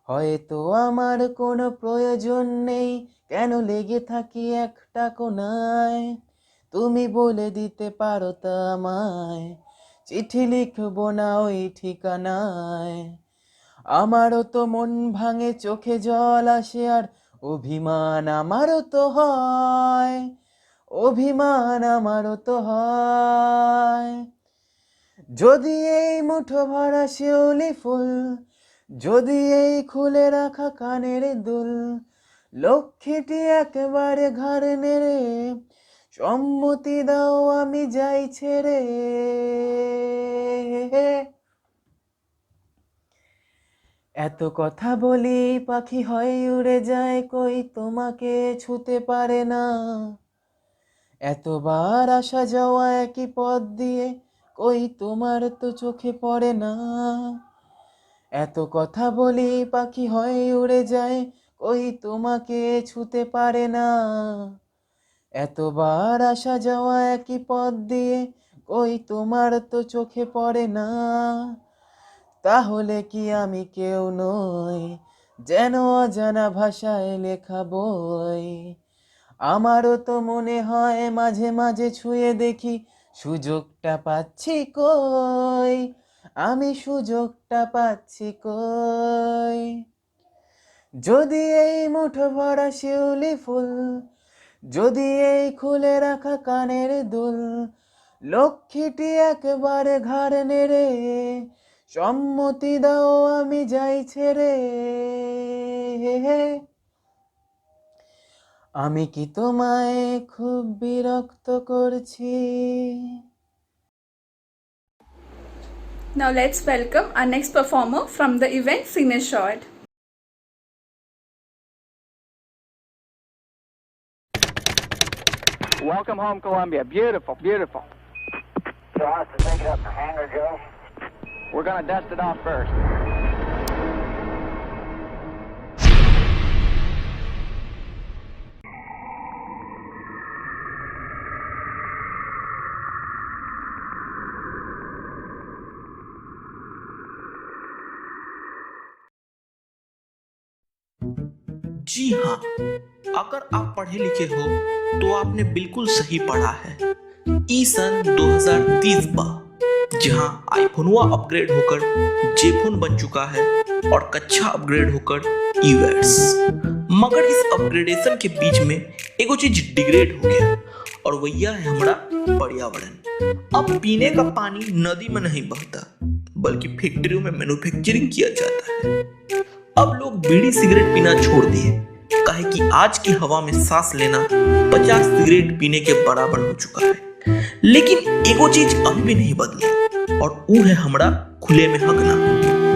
হয়তো আমার কোনো প্রয়োজন নেই কেন লেগে থাকি একটা কোণায়। তুমি বলে দিতে পারো তা আমায়, চিঠি লিখবো না ওই ঠিকানায়। আমারও তো মন ভাঙে, চোখে জল আসে, আর অভিমান আমারও তো হয়, অভিমান আমারও তো হয়। যদি এই মুঠো ভরা শিউলি ফুল, যদি এই খুলে রাখা কানের দুল, লক্ষ্মীটি একেবারে ঘাড় নেড়ে সম্মতি দাও আমি যাই ছেড়ে। এত কথা বলি পাখি হয় উড়ে যায়, কই তোমাকে ছুতে পারে না। এতবার আসা যাওয়া একই পথ দিয়ে, কই তোমার তো চোখে পড়ে না। এত কথা বলি পাখি হয় উড়ে যায়, কই তোমাকে ছুতে পারে না। এতবার আসা যাওয়া একই পথ দিয়ে, কই তোমার তো চোখে পড়ে না। তাহলে কি আমি কেউ নই, যেন অজানা ভাষায় লেখা বই। আমারও তো মনে হয় মাঝে মাঝে ছুঁয়ে দেখি, সুযোগটা পাচ্ছি কই, আমি সুযোগটা পাচ্ছি কই। যদি এই মুঠো ভরা শিউলি ফুল, যদি এই খুলে রাখা কানের দুল, লক্ষ্মীটি একেবারে ঘাড় নেড়ে সম্মতি দাও আমি যাই ছেড়ে। আমি কি তোমায় খুব বিরক্ত করছি? Now let's welcome our next performer from the event, Senior Short. Welcome home, Columbia. Beautiful, beautiful. So how's to take it up the hangar, Joe? We're going to dust it off first. जी हाँ, अगर आप पढ़े लिखे हो तो आपने बिल्कुल सही पढ़ा है। ई सन 2030 बा, जहाँ आईफोन अपग्रेड होकर जेफोन बन चुका है और कक्षा अपग्रेड होकर ईवेट्स। मगर इस अपग्रेडेशन के बीच में एगो चीज डिग्रेड हो गया और वैया है हमारा पर्यावरण। अब पीने का पानी नदी में नहीं बहता बल्कि फैक्ट्रियों में मैन्युफैक्चरिंग किया जाता है। अब लोग बीड़ी सिगरेट पीना छोड़ दिए काहे कि आज की हवा में सांस लेना 50 सिगरेट पीने के बराबर हो चुका है। लेकिन एगो चीज अभी भी नहीं बदली और वो है हमारा खुले में हगना।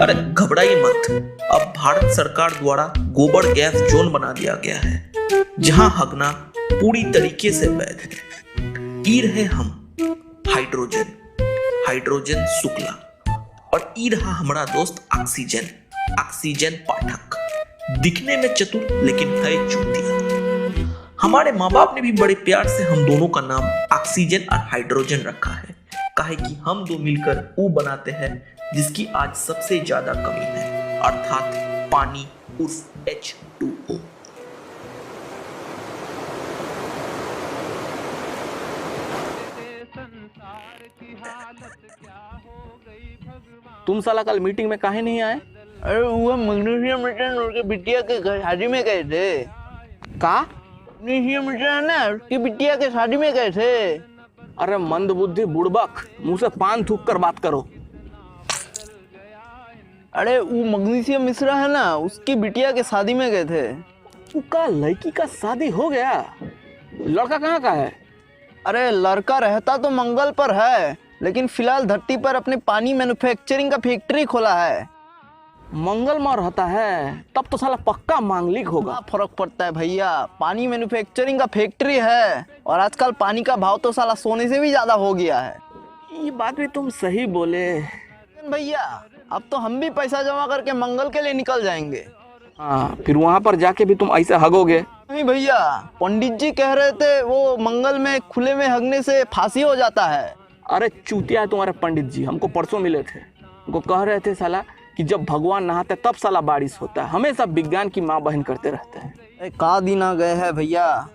अरे घबराइए मत, अब भारत सरकार द्वारा गोबर गैस जोन बना दिया गया है जहां हगना पूरी तरीके से वैध है। ई रहे हम हाइड्रोजन शुक्ला और ई रहा हमारा दोस्त ऑक्सीजन पाठक, दिखने में चतुर लेकिन है चूतिया। हमारे माँ बाप ने भी बड़े प्यार से हम दोनों का नाम ऑक्सीजन और हाइड्रोजन रखा है काहे कि हम दो मिलकर वो बनाते हैं जिसकी आज सबसे ज्यादा कमी है, अर्थात पानी उर्फ H2O। तुम साला कल मीटिंग में काहे नहीं आए? अरे वो मैग्नीशियम मिशन उसके बिटिया के शादी में गए थे। का? मैग्नीशियम मिशन है ना, उसकी बिटिया के शादी में गए थे। अरे मंदबुद्धि बुड़बक, मुंह से पान थूक कर बात करो। अरे वो मैग्नीशियम मिश्रा है ना, उसकी बिटिया के शादी में गए थे। उसका लड़की का शादी हो गया? लड़का कहाँ का है? अरे लड़का रहता तो मंगल पर है लेकिन फिलहाल धरती पर अपने पानी मैन्युफैक्चरिंग का फैक्ट्री खोला है। मंगल में रहता है तब तो साला पक्का मांगलिक होगा। फर्क पड़ता है भैया, पानी मैन्युफैक्चरिंग का फैक्ट्री है और आजकल पानी का भाव तो साला सोने से भी ज्यादा हो गया है। ये बात भी तुम सही बोले भैया, अब तो हम भी पैसा जमा करके मंगल के लिए निकल जाएंगे। हाँ, फिर वहाँ पर जाके भी तुम ऐसे हगोगे? नहीं भैया, पंडित जी कह रहे थे वो मंगल में खुले में हगने से फांसी हो जाता है। अरे चूतिया तुम्हारे पंडित जी, हमको परसों मिले थे, उनको कह रहे थे साला कि जब भगवान नहाते तब साला बारिश होता है। हमेशा विज्ञान की माँ बहन करते रहते हैं। का दिन आ गए हैं भैया,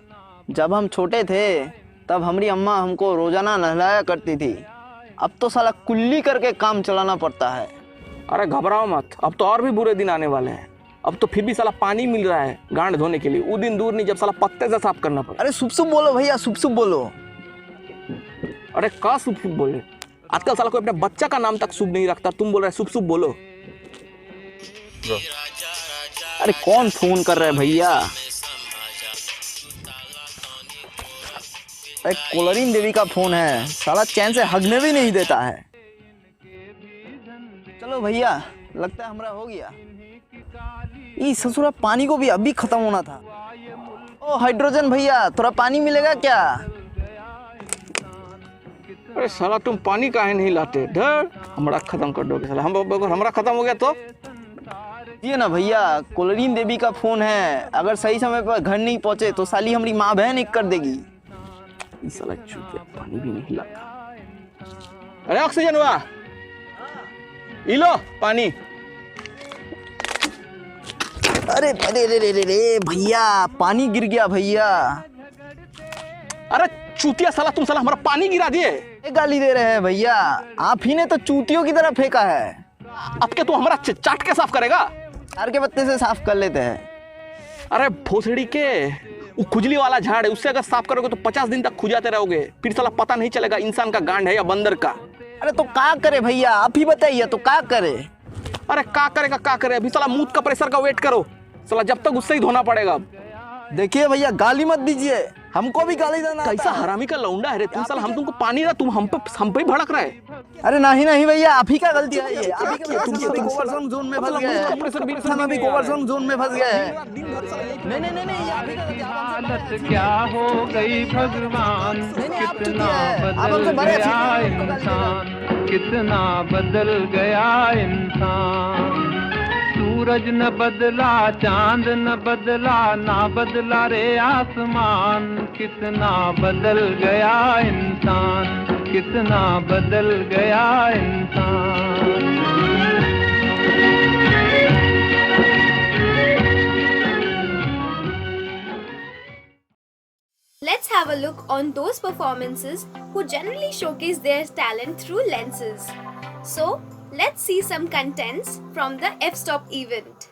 जब हम छोटे थे तब हमारी अम्मा हमको रोजाना नहलाया करती थी, अब तो साला कुल्ली करके काम चलाना पड़ता है। अरे घबराओ मत, अब तो और भी बुरे दिन आने वाले हैं। अब तो फिर भी साला पानी मिल रहा है गांड धोने के लिए, वो दिन दूर नहीं जब साला पत्ते से साफ करना पड़े। अरे सुप बोलो भैया, सुप बोलो। अरे का सुप बोले? आजकल साला कोई अपने बच्चा का नाम तक सुप नहीं रखता, तुम बोल रहे सुप बोलो। अरे कौन फोन कर रहा है भैया? अरे कोलरीन देवी का फोन है, साला चैन से हगने भी नहीं देता है। चलो भैया, लगता है हमारा हो गया। ये ससुरा पानी को भी अभी खत्म होना था। ओ हाइड्रोजन भैया, थोड़ा पानी मिलेगा क्या? अरे साला तुम पानी काहे नहीं लाते? डर हमारा खत्म कर दोगे साला। हम अगर हमारा खत्म हो गया तो ये ना भैया, कोलरीन देवी का फोन है, अगर सही समय पर घर नहीं पहुंचे तो साली हमारी माँ बहन एक कर देगी। इस साला चूतिया पानी भी नहीं लाता। अरे ऑक्सीजन हुआ, लो पानी। अरे अरे रे रे रे भैया, पानी गिर गया भैया। अरे चूतिया साला, तुम साला हमारा पानी गिरा दिए। गाली दे रहे हैं भैया, आप ही ने तो चूतियों की तरह फेंका है। अब क्या तू हमारा चाट के साफ करेगा? तार के पत्ते से साफ कर लेते हैं। अरे भोसड़ी के वो खुजली वाला झाड़ है, उससे अगर साफ करोगे तो 50 दिन तक खुजाते रहोगे, फिर साला पता नहीं चलेगा इंसान का गांड है या बंदर का। अरे तो क्या करे भैया, आप ही बताइए तो क्या करे? अरे क्या करेगा क्या करे, अभी साला मूत का प्रेशर का वेट करो साला, जब तक उससे ही धोना पड़ेगा। देखिए भैया, गाली मत दीजिए, हमको भी गाली देना। कैसा हरामी का लौंडा है रे तुम साला, हम तुमको पानी ना, तुम हम पे भड़क रहे। अरे नहीं भैया, आप ही का गलती है ये। तुम कोवर्सन जोन में फंस गए हैं, हम अभी कोवर्सन जोन में फंस गए हैं। नहीं हालत क्या हो गई भगवान, कितना बदल गया इंसान, कितना बदल गया इंसान। सूरज न बदला, चांद न बदला, ना बदला रे आसमान, कितना बदल गया इंसान, कितना बदल गया इंसान। Let's have a look on those performances who generally showcase their talent through lenses. So, let's see some contents from the F-Stop event.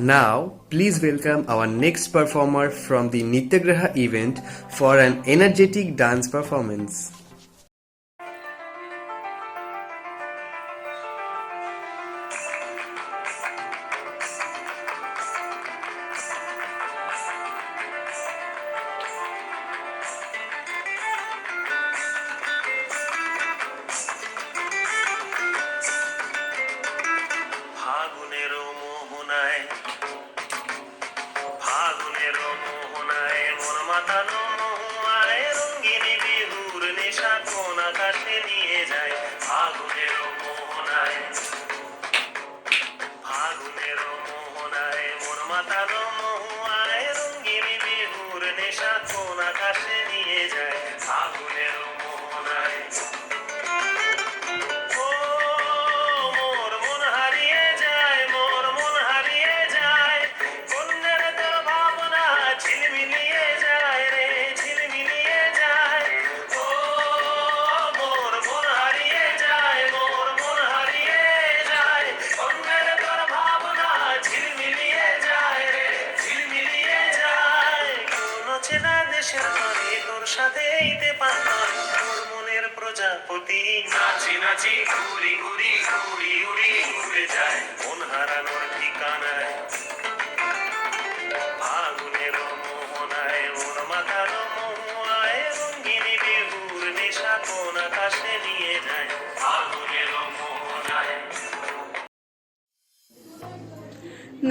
Now, please welcome our next performer from the Nityagraha event for an energetic dance performance. প্রজাপতি নাচি নাচি ঘুরি ঘুরি উড়ি উড়ি উড়ে যায় মন হারানোর ঠিকানায় ফাগুনের মোহনায় মন মাতার মোহায় রঙ্গিনী বিহুর নেশা কোন আকাশে নিয়ে যায় ফাগুনের মোহনায়.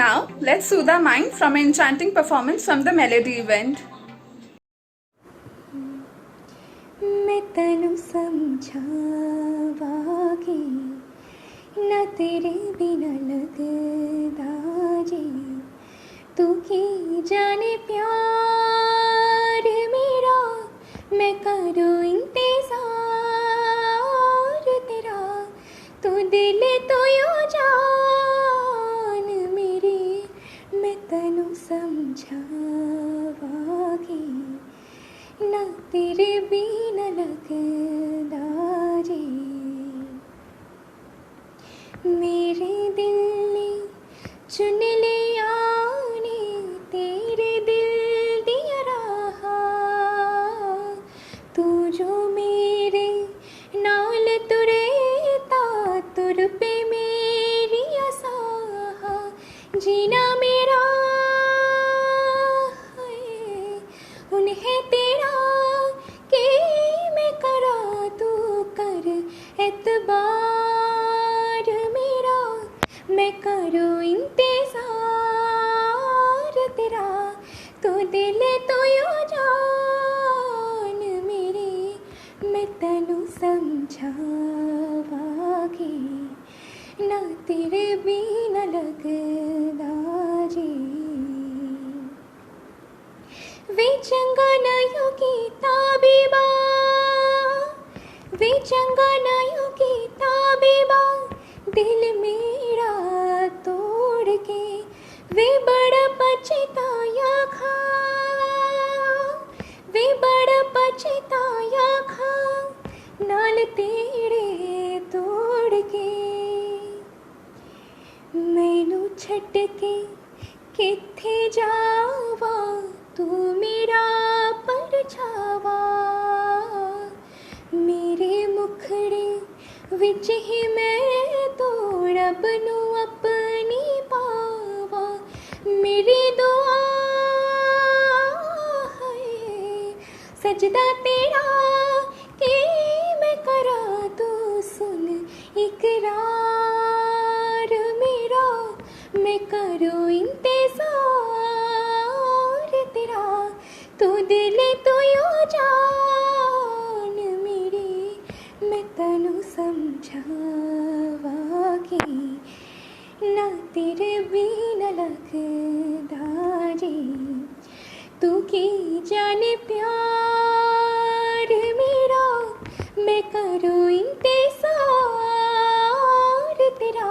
Now, let's soothe our mind from an enchanting performance from the Melody event. मैं तनु समझावागी न तेरे बिना लगदा जी तू की जाने प्यार मेरा मैं करूँ इंतजार तेरा तू दिल तो यो जान मेरी मैं तनु समझावागी न तेरे बिना लगदा जी मेरे दिल ने चुन लिया ने तेरे दिल दिया रहा तू जो मेरे नाल तुरे ता तुर पे मेरी आसा जीना मेरा उन्हें तेरा के मैं करा तू कर एतबार मेरा मैं करूँ इंतजार तेरा तो दिल तो यो जान मेरी मैं तनु समझावागी ना तेरे बिना लगदा जी वे चंगा ना योगी ताबीबा वे चंगा ना योगी ताबीबा दिल मेरा तोड़ के वे बड़ा पछताया खा वे बड़ा पछताया खा नाल तेरे तोड़ के मैनू छट के किथे जावा तू मेरा परछावा मेरे मुखड़े विच ही मैं तो रब नू अपनी पावा मेरी दुआ है सजदा तेरा के मैं करा तू सुन इकरार मेरा मैं करूँ इंतजार तेरा तू दिल तो यो जान मेरी मैं तनु समझावागी ना तेरे बिना लगदा जी तू की जाने प्यार मेरा मैं करूँ इंतजार तेरा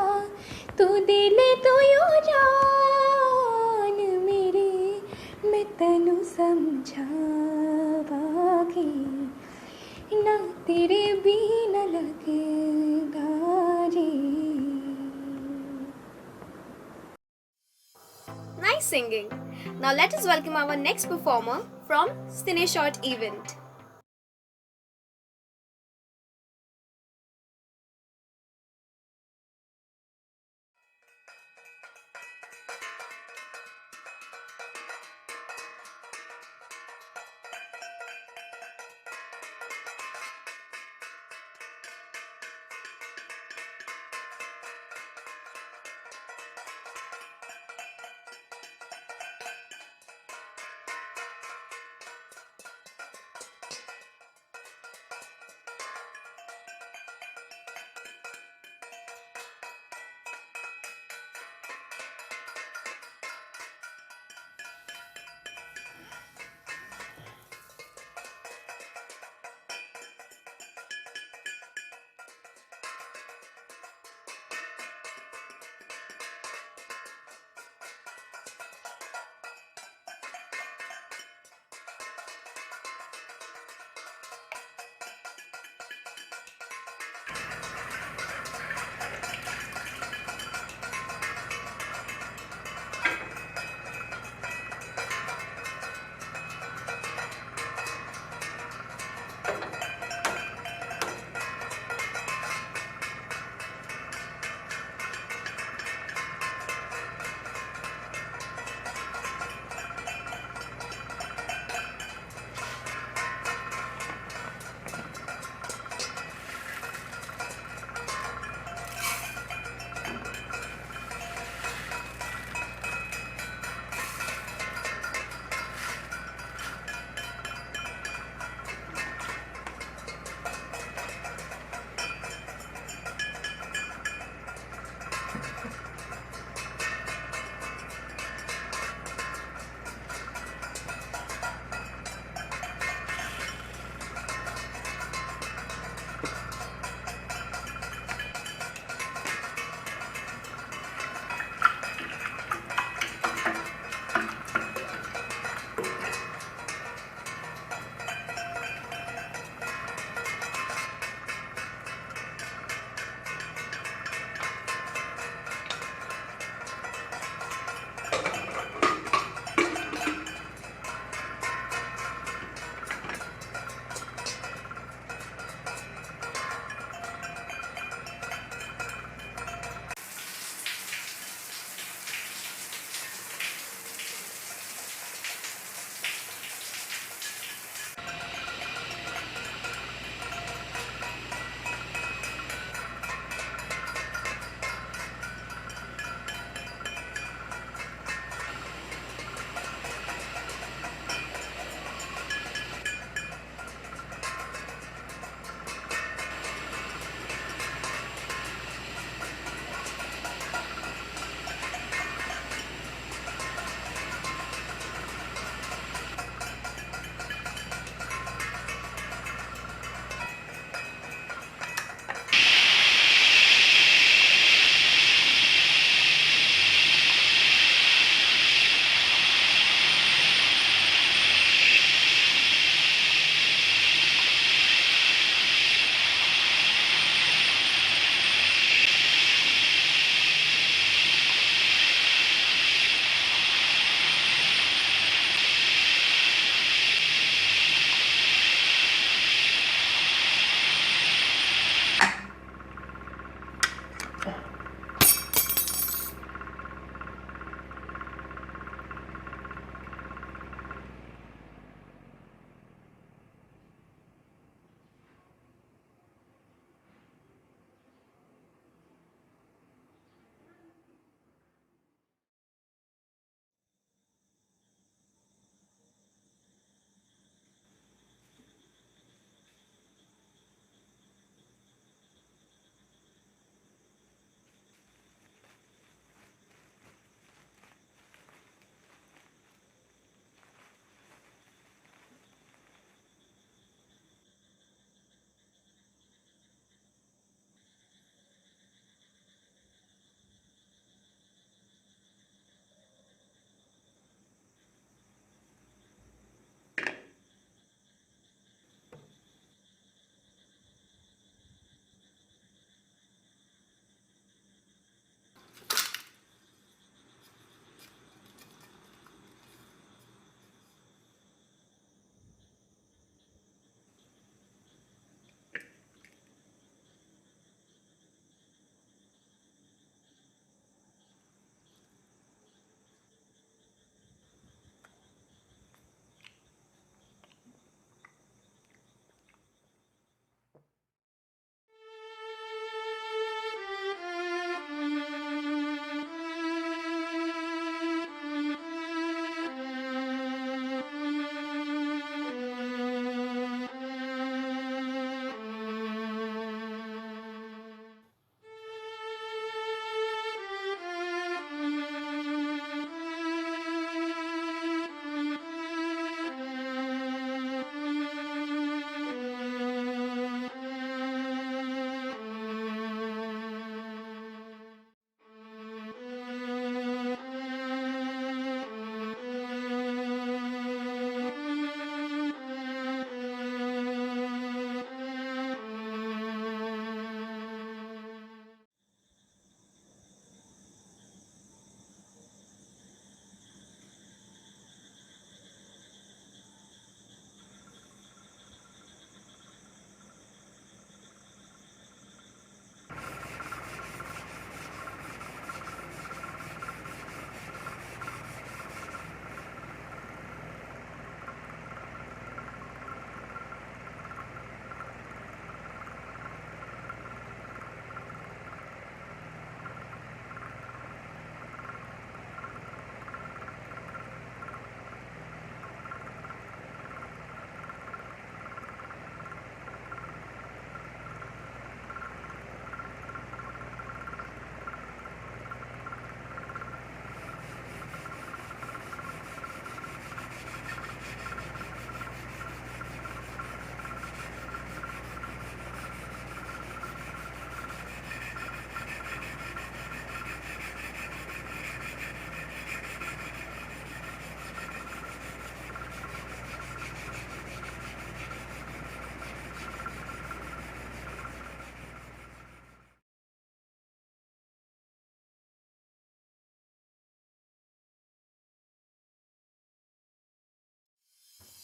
तू दिल तो यो जान मेरी मैं तनु समझावागी ना तेरे बिना लगदा जी singing. Now let us welcome our next performer from Cineshot event.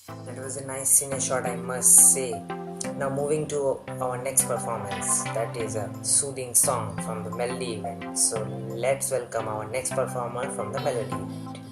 That was a nice cine shot, I must say. Now moving to our next performance, that is a soothing song from the Melody event. So let's welcome our next performer from the Melody event.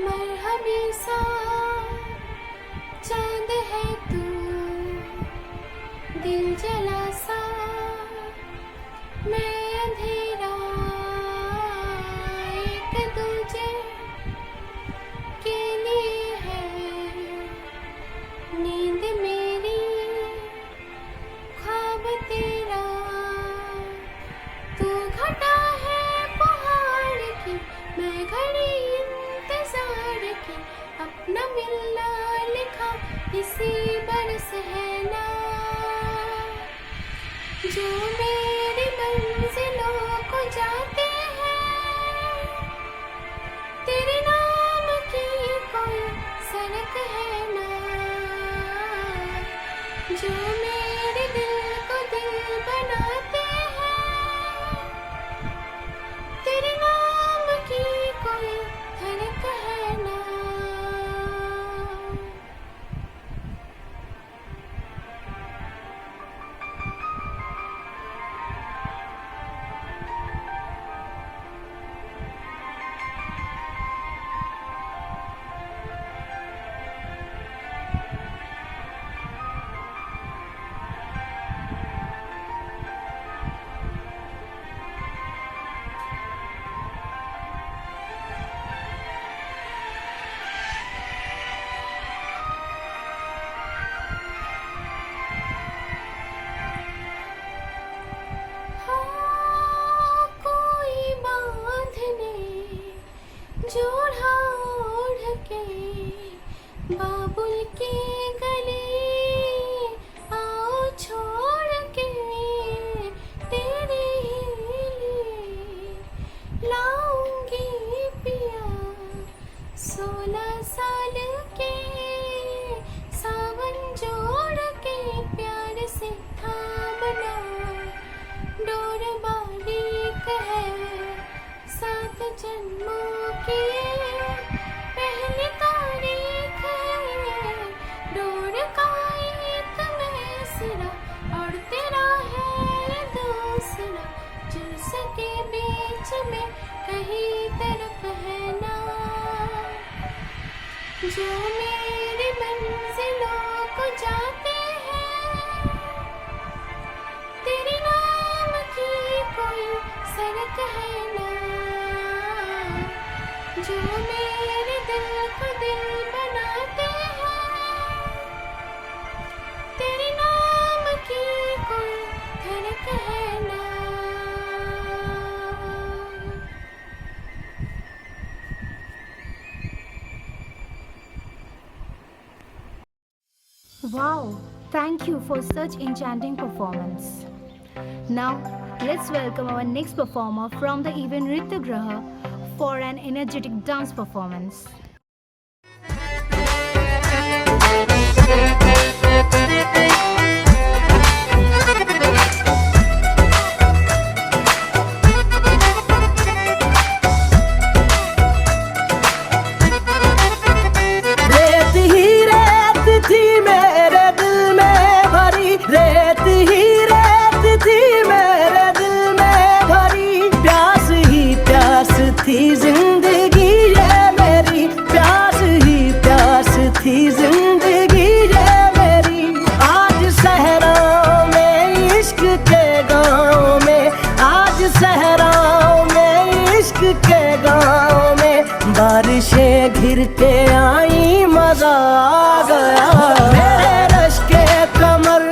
मरहबी सा चांद है तू, दिल जला सा मैं अंधेरा, एक दूजे के लिए है नींद मेरी, ख्वाब तेरा। तू घटा है पहाड़ की, मैं घड़ी इंतजार की, अपना मिलना लिखा इसी बरस है ना, जो मेरी मंजिलों को जाते हैं। तेरे नाम की कोई सड़क है ना, जो मेरे दिल को दिल बनाते हैं। तेरे नाम की कोई धड़क है ना। कोई बांधने जोड़ा ओढ़ के बाबुल के गले, आओ छोड़ के तेरे लिए लाऊंगी पिया। 16 साल के सावन जोड़ के प्यार से थामना, डोर बारीक है 7 जन्मों की, पहली तारीख है। डोर का एक में सिरा और तेरा है दूसरा, जिसके बीच में कहीं तरफ है ना, जो मेरी मंजिलों को जाते हैं। तेरे नाम की कोई सड़क है ना, जो मेरे दिल को दिल बनाते हैं। तेरे नाम की कोई धड़क है ना। Wow, thank you for such enchanting performance. Now, let's welcome our next performer from the event, Ritu Graha, for an energetic dance performance. रेत ही रेत थी मेरे दिल में भरी, रेत ही रेत थी मेरे दिल में भरी, प्यास ही प्यास थी जिंदगी ये मेरी, प्यास ही प्यास थी जिंदगी ये मेरी। आज के आई मजा आ गया मेरे रश के कमर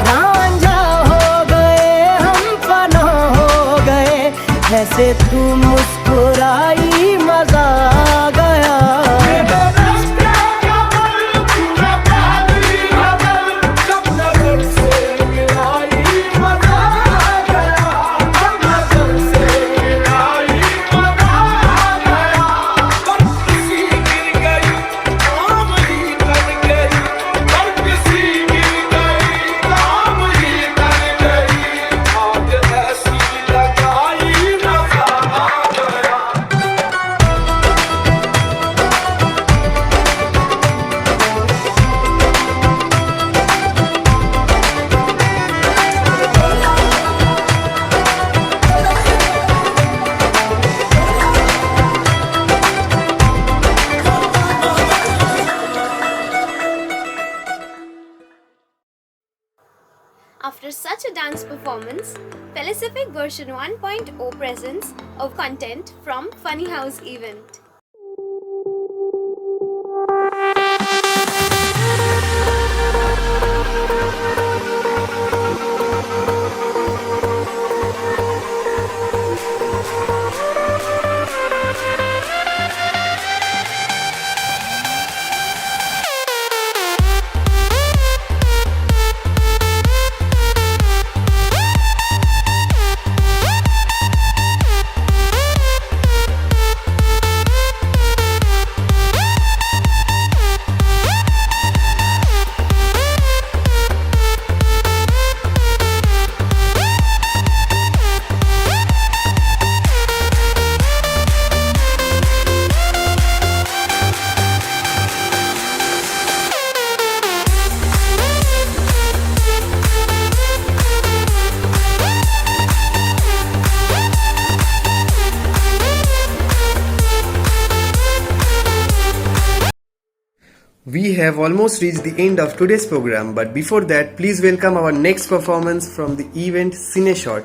रांझा हो गए हम फना हो गए ऐसे तू मुस्कुराई मजा आ गया After such a dance performance, Felicific version 1.0 presents of content from Funny House event. We have almost reached the end of today's program, but before that, please welcome our next performance from the event Cine Shot.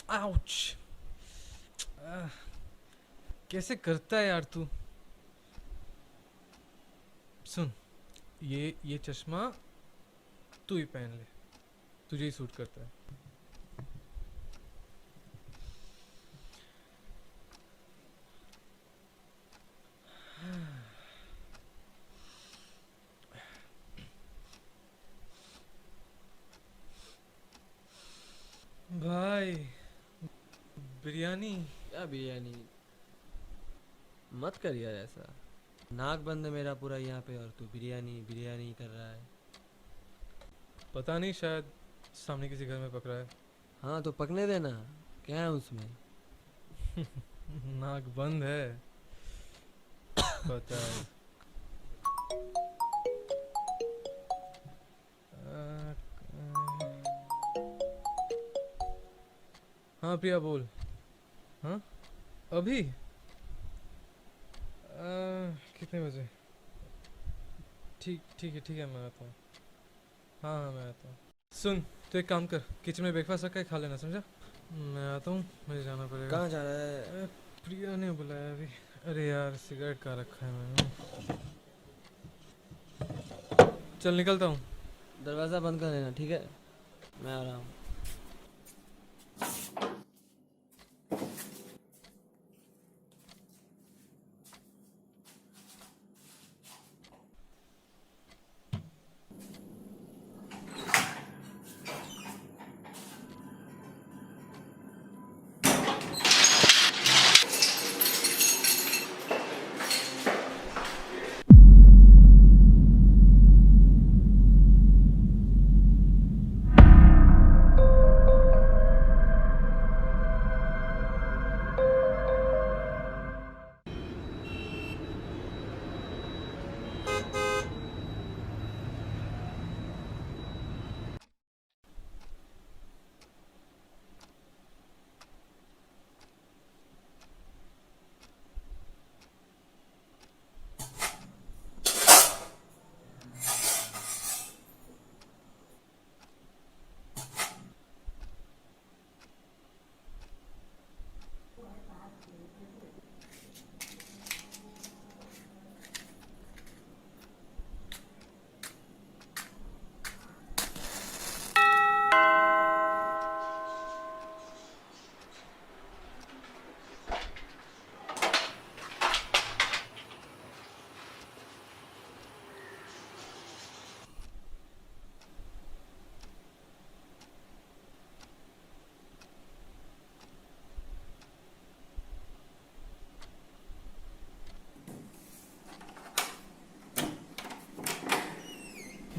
Ouch कैसे करता है यार तू सुन ये चश्मा तू ही पहन ले तुझे ही सूट करता है भाई बिरयानी क्या बिरयानी मत कर यार ऐसा नाक बंद है मेरा पूरा यहाँ पे और तू बिरयानी बिरयानी कर रहा है पता नहीं शायद सामने किसी घर में पकड़ा है हाँ तो पकने देना क्या है उसमें नाक बंद है पता है हाँ प्रिया बोल हाँ अभी कितने बजे ठीक है मैं आता हूँ हाँ मैं आता हूँ सुन तो एक काम कर किचन में ब्रेकफास्ट रखा है खा लेना समझा मैं आता हूँ मुझे जाना पड़ेगा कहाँ जा रहा है प्रिया ने बुलाया अभी अरे यार सिगरेट कहाँ रखा है मैंने चल निकलता हूँ दरवाज़ा बंद कर देना ठीक है मैं आ रहा हूँ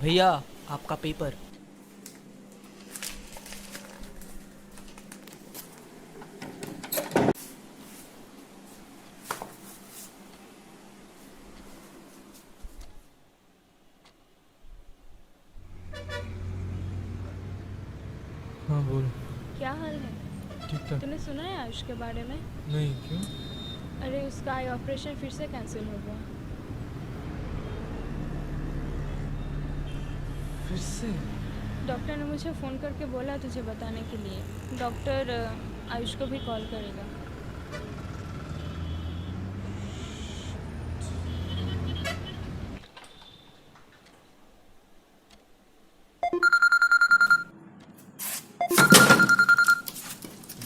भैया आपका पेपर। हाँ बोल। क्या हाल है? ठीक ठाक। तूने सुना है आयुष के बारे में? नहीं, क्यों? अरे उसका आई ऑपरेशन फिर से कैंसिल हो गया। फिर से? डॉक्टर ने मुझे फ़ोन करके बोला तुझे बताने के लिए। डॉक्टर आयुष को भी कॉल करेगा।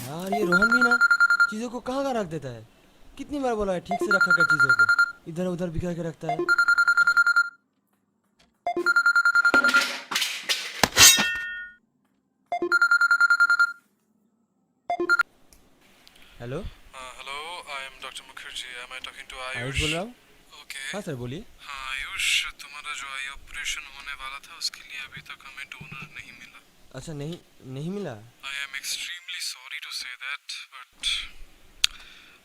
यार ये रोहन भी ना चीज़ों को कहाँ रख देता है। कितनी बार बोला है ठीक से रखा कर चीज़ों को, इधर उधर बिखर के रखता है। Hello hello, I am doctor Mukherjee. Am I talking to Ayush बोल रहा हूँ। ओके। हाँ सर बोलिए। हाँ आयुष, तुम्हारा जो आई ऑपरेशन होने वाला था उसके लिए अभी तक हमें डोनर नहीं मिला। अच्छा नहीं मिला। I am extremely sorry to say that, but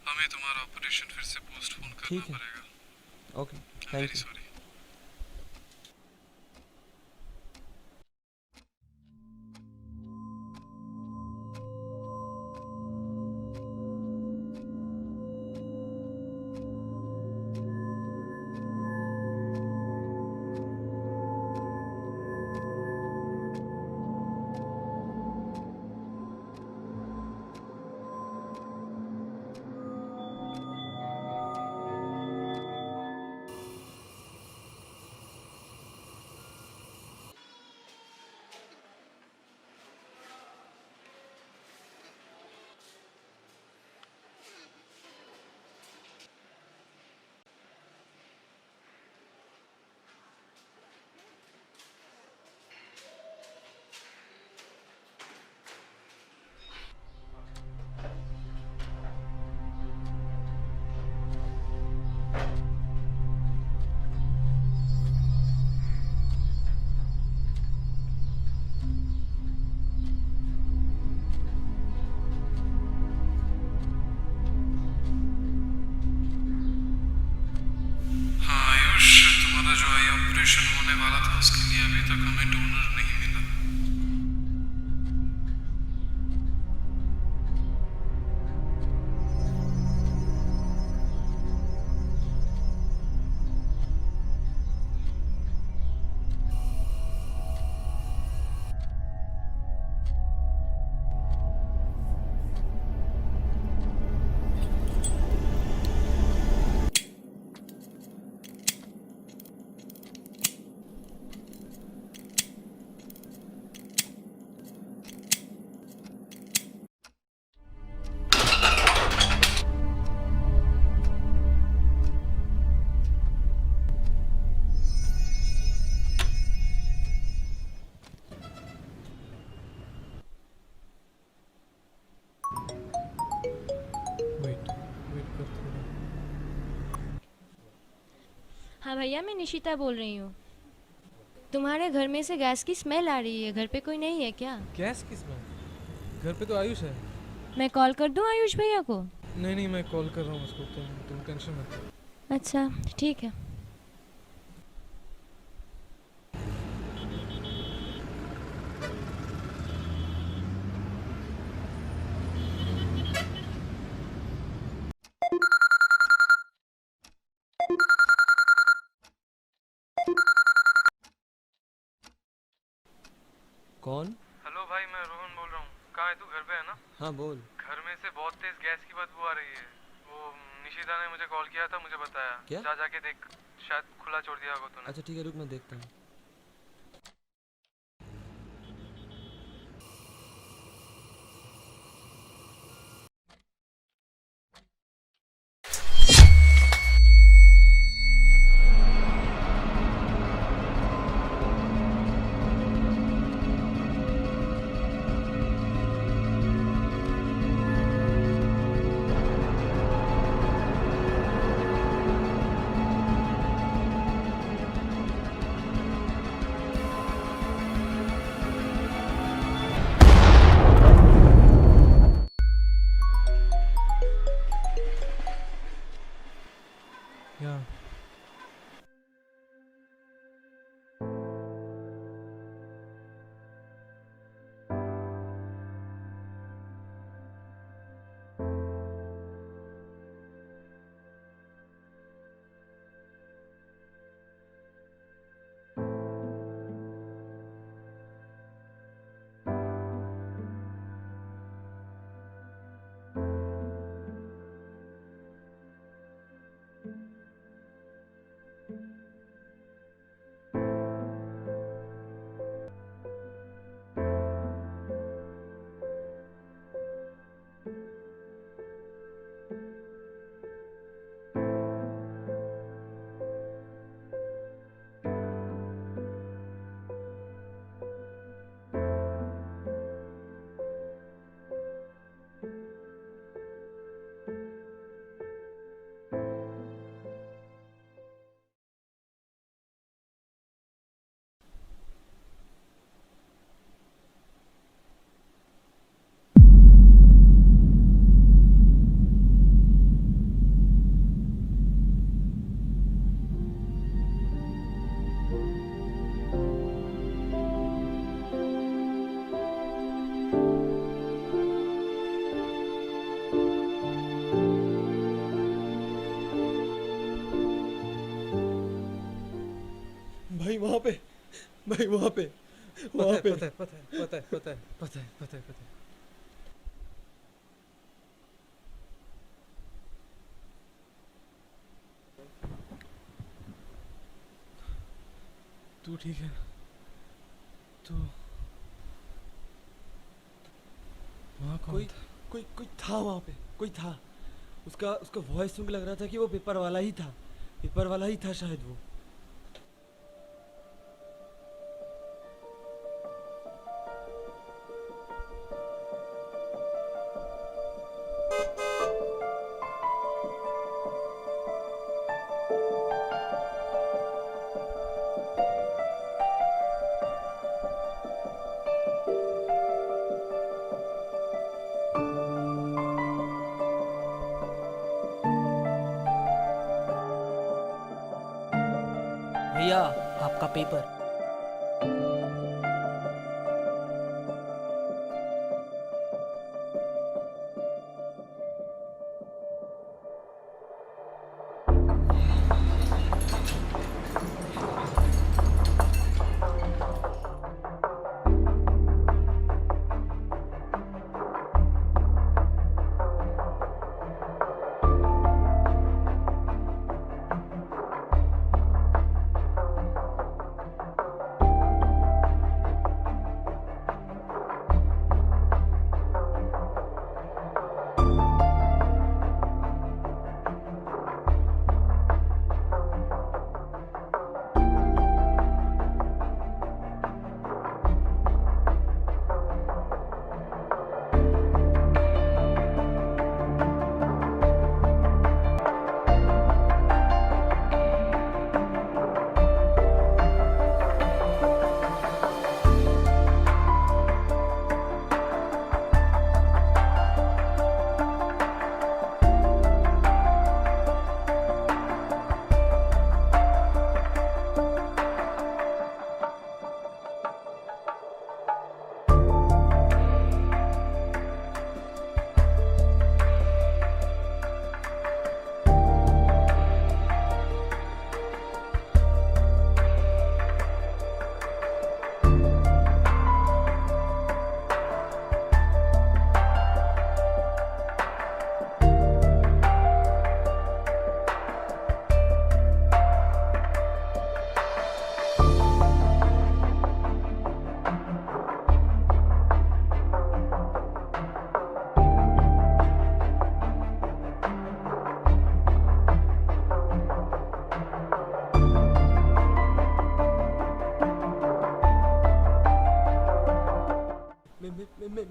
हमें तुम्हारा ऑपरेशन फिर से पोस्टपोन करना पड़ेगा। Okay, thank you. Sorry. Operation होने वाला था उसके लिए अभी तक हमें डोनर नहीं मिला। हाँ भैया, मैं निशिता बोल रही हूँ। तुम्हारे घर में से गैस की स्मेल आ रही है। घर पे कोई नहीं है क्या? गैस की स्मेल? घर पे तो आयुष है। मैं कॉल कर दूँ आयुष भैया को? नहीं, मैं कॉल कर रहा हूँ उसको। तुम टेंशन मत लो। अच्छा ठीक है। कौन? हेलो भाई, मैं रोहन बोल रहा हूँ। कहाँ है तू? घर पे है ना? हाँ बोल। घर में से बहुत तेज गैस की बदबू आ रही है। वो निशिता ने मुझे कॉल किया था, मुझे बताया। क्या? जाके देख, शायद खुला छोड़ दिया होगा तूने। अच्छा ठीक है, रुक मैं देखता हूँ। भाई वहाँ पे वहाँ पे पता है पता है पता है पता है पता है पता है पता है। तू ठीक है? तू वहाँ कौन कोई था? कोई था वहाँ पे, कोई था। उसका उसका वॉइस सुन के लग रहा था कि वो पेपर वाला ही था, पेपर वाला ही था शायद वो। भैया आपका पेपर।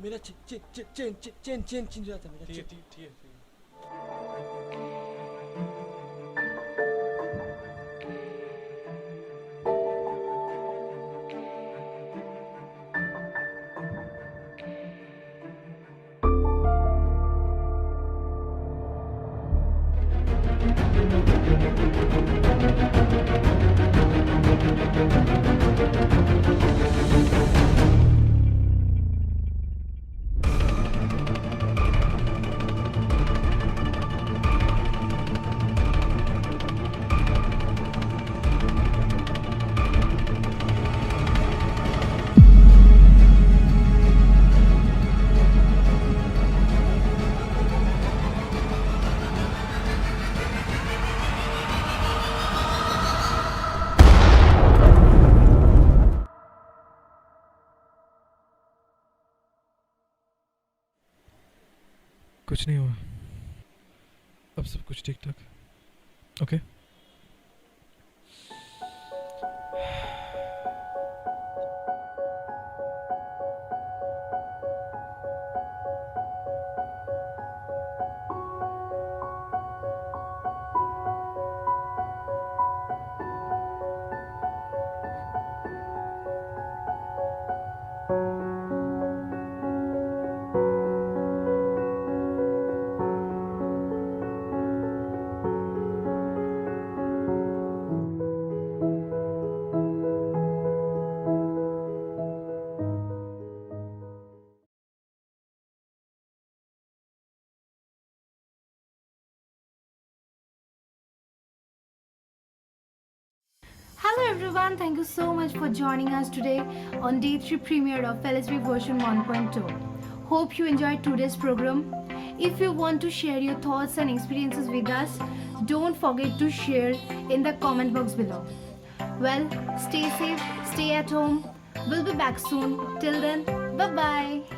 मेरा चेन छिन रहा था मेरा। ठीक है। कुछ नहीं हुआ, अब सब कुछ ठीक ठाक। Okay Hello everyone, thank you so much for joining us today on day 3 premiere of LSB version 1.2. Hope you enjoyed today's program. If you want to share your thoughts and experiences with us, don't forget to share in the comment box below. Well, stay safe, stay at home. We'll be back soon. Till then, bye bye.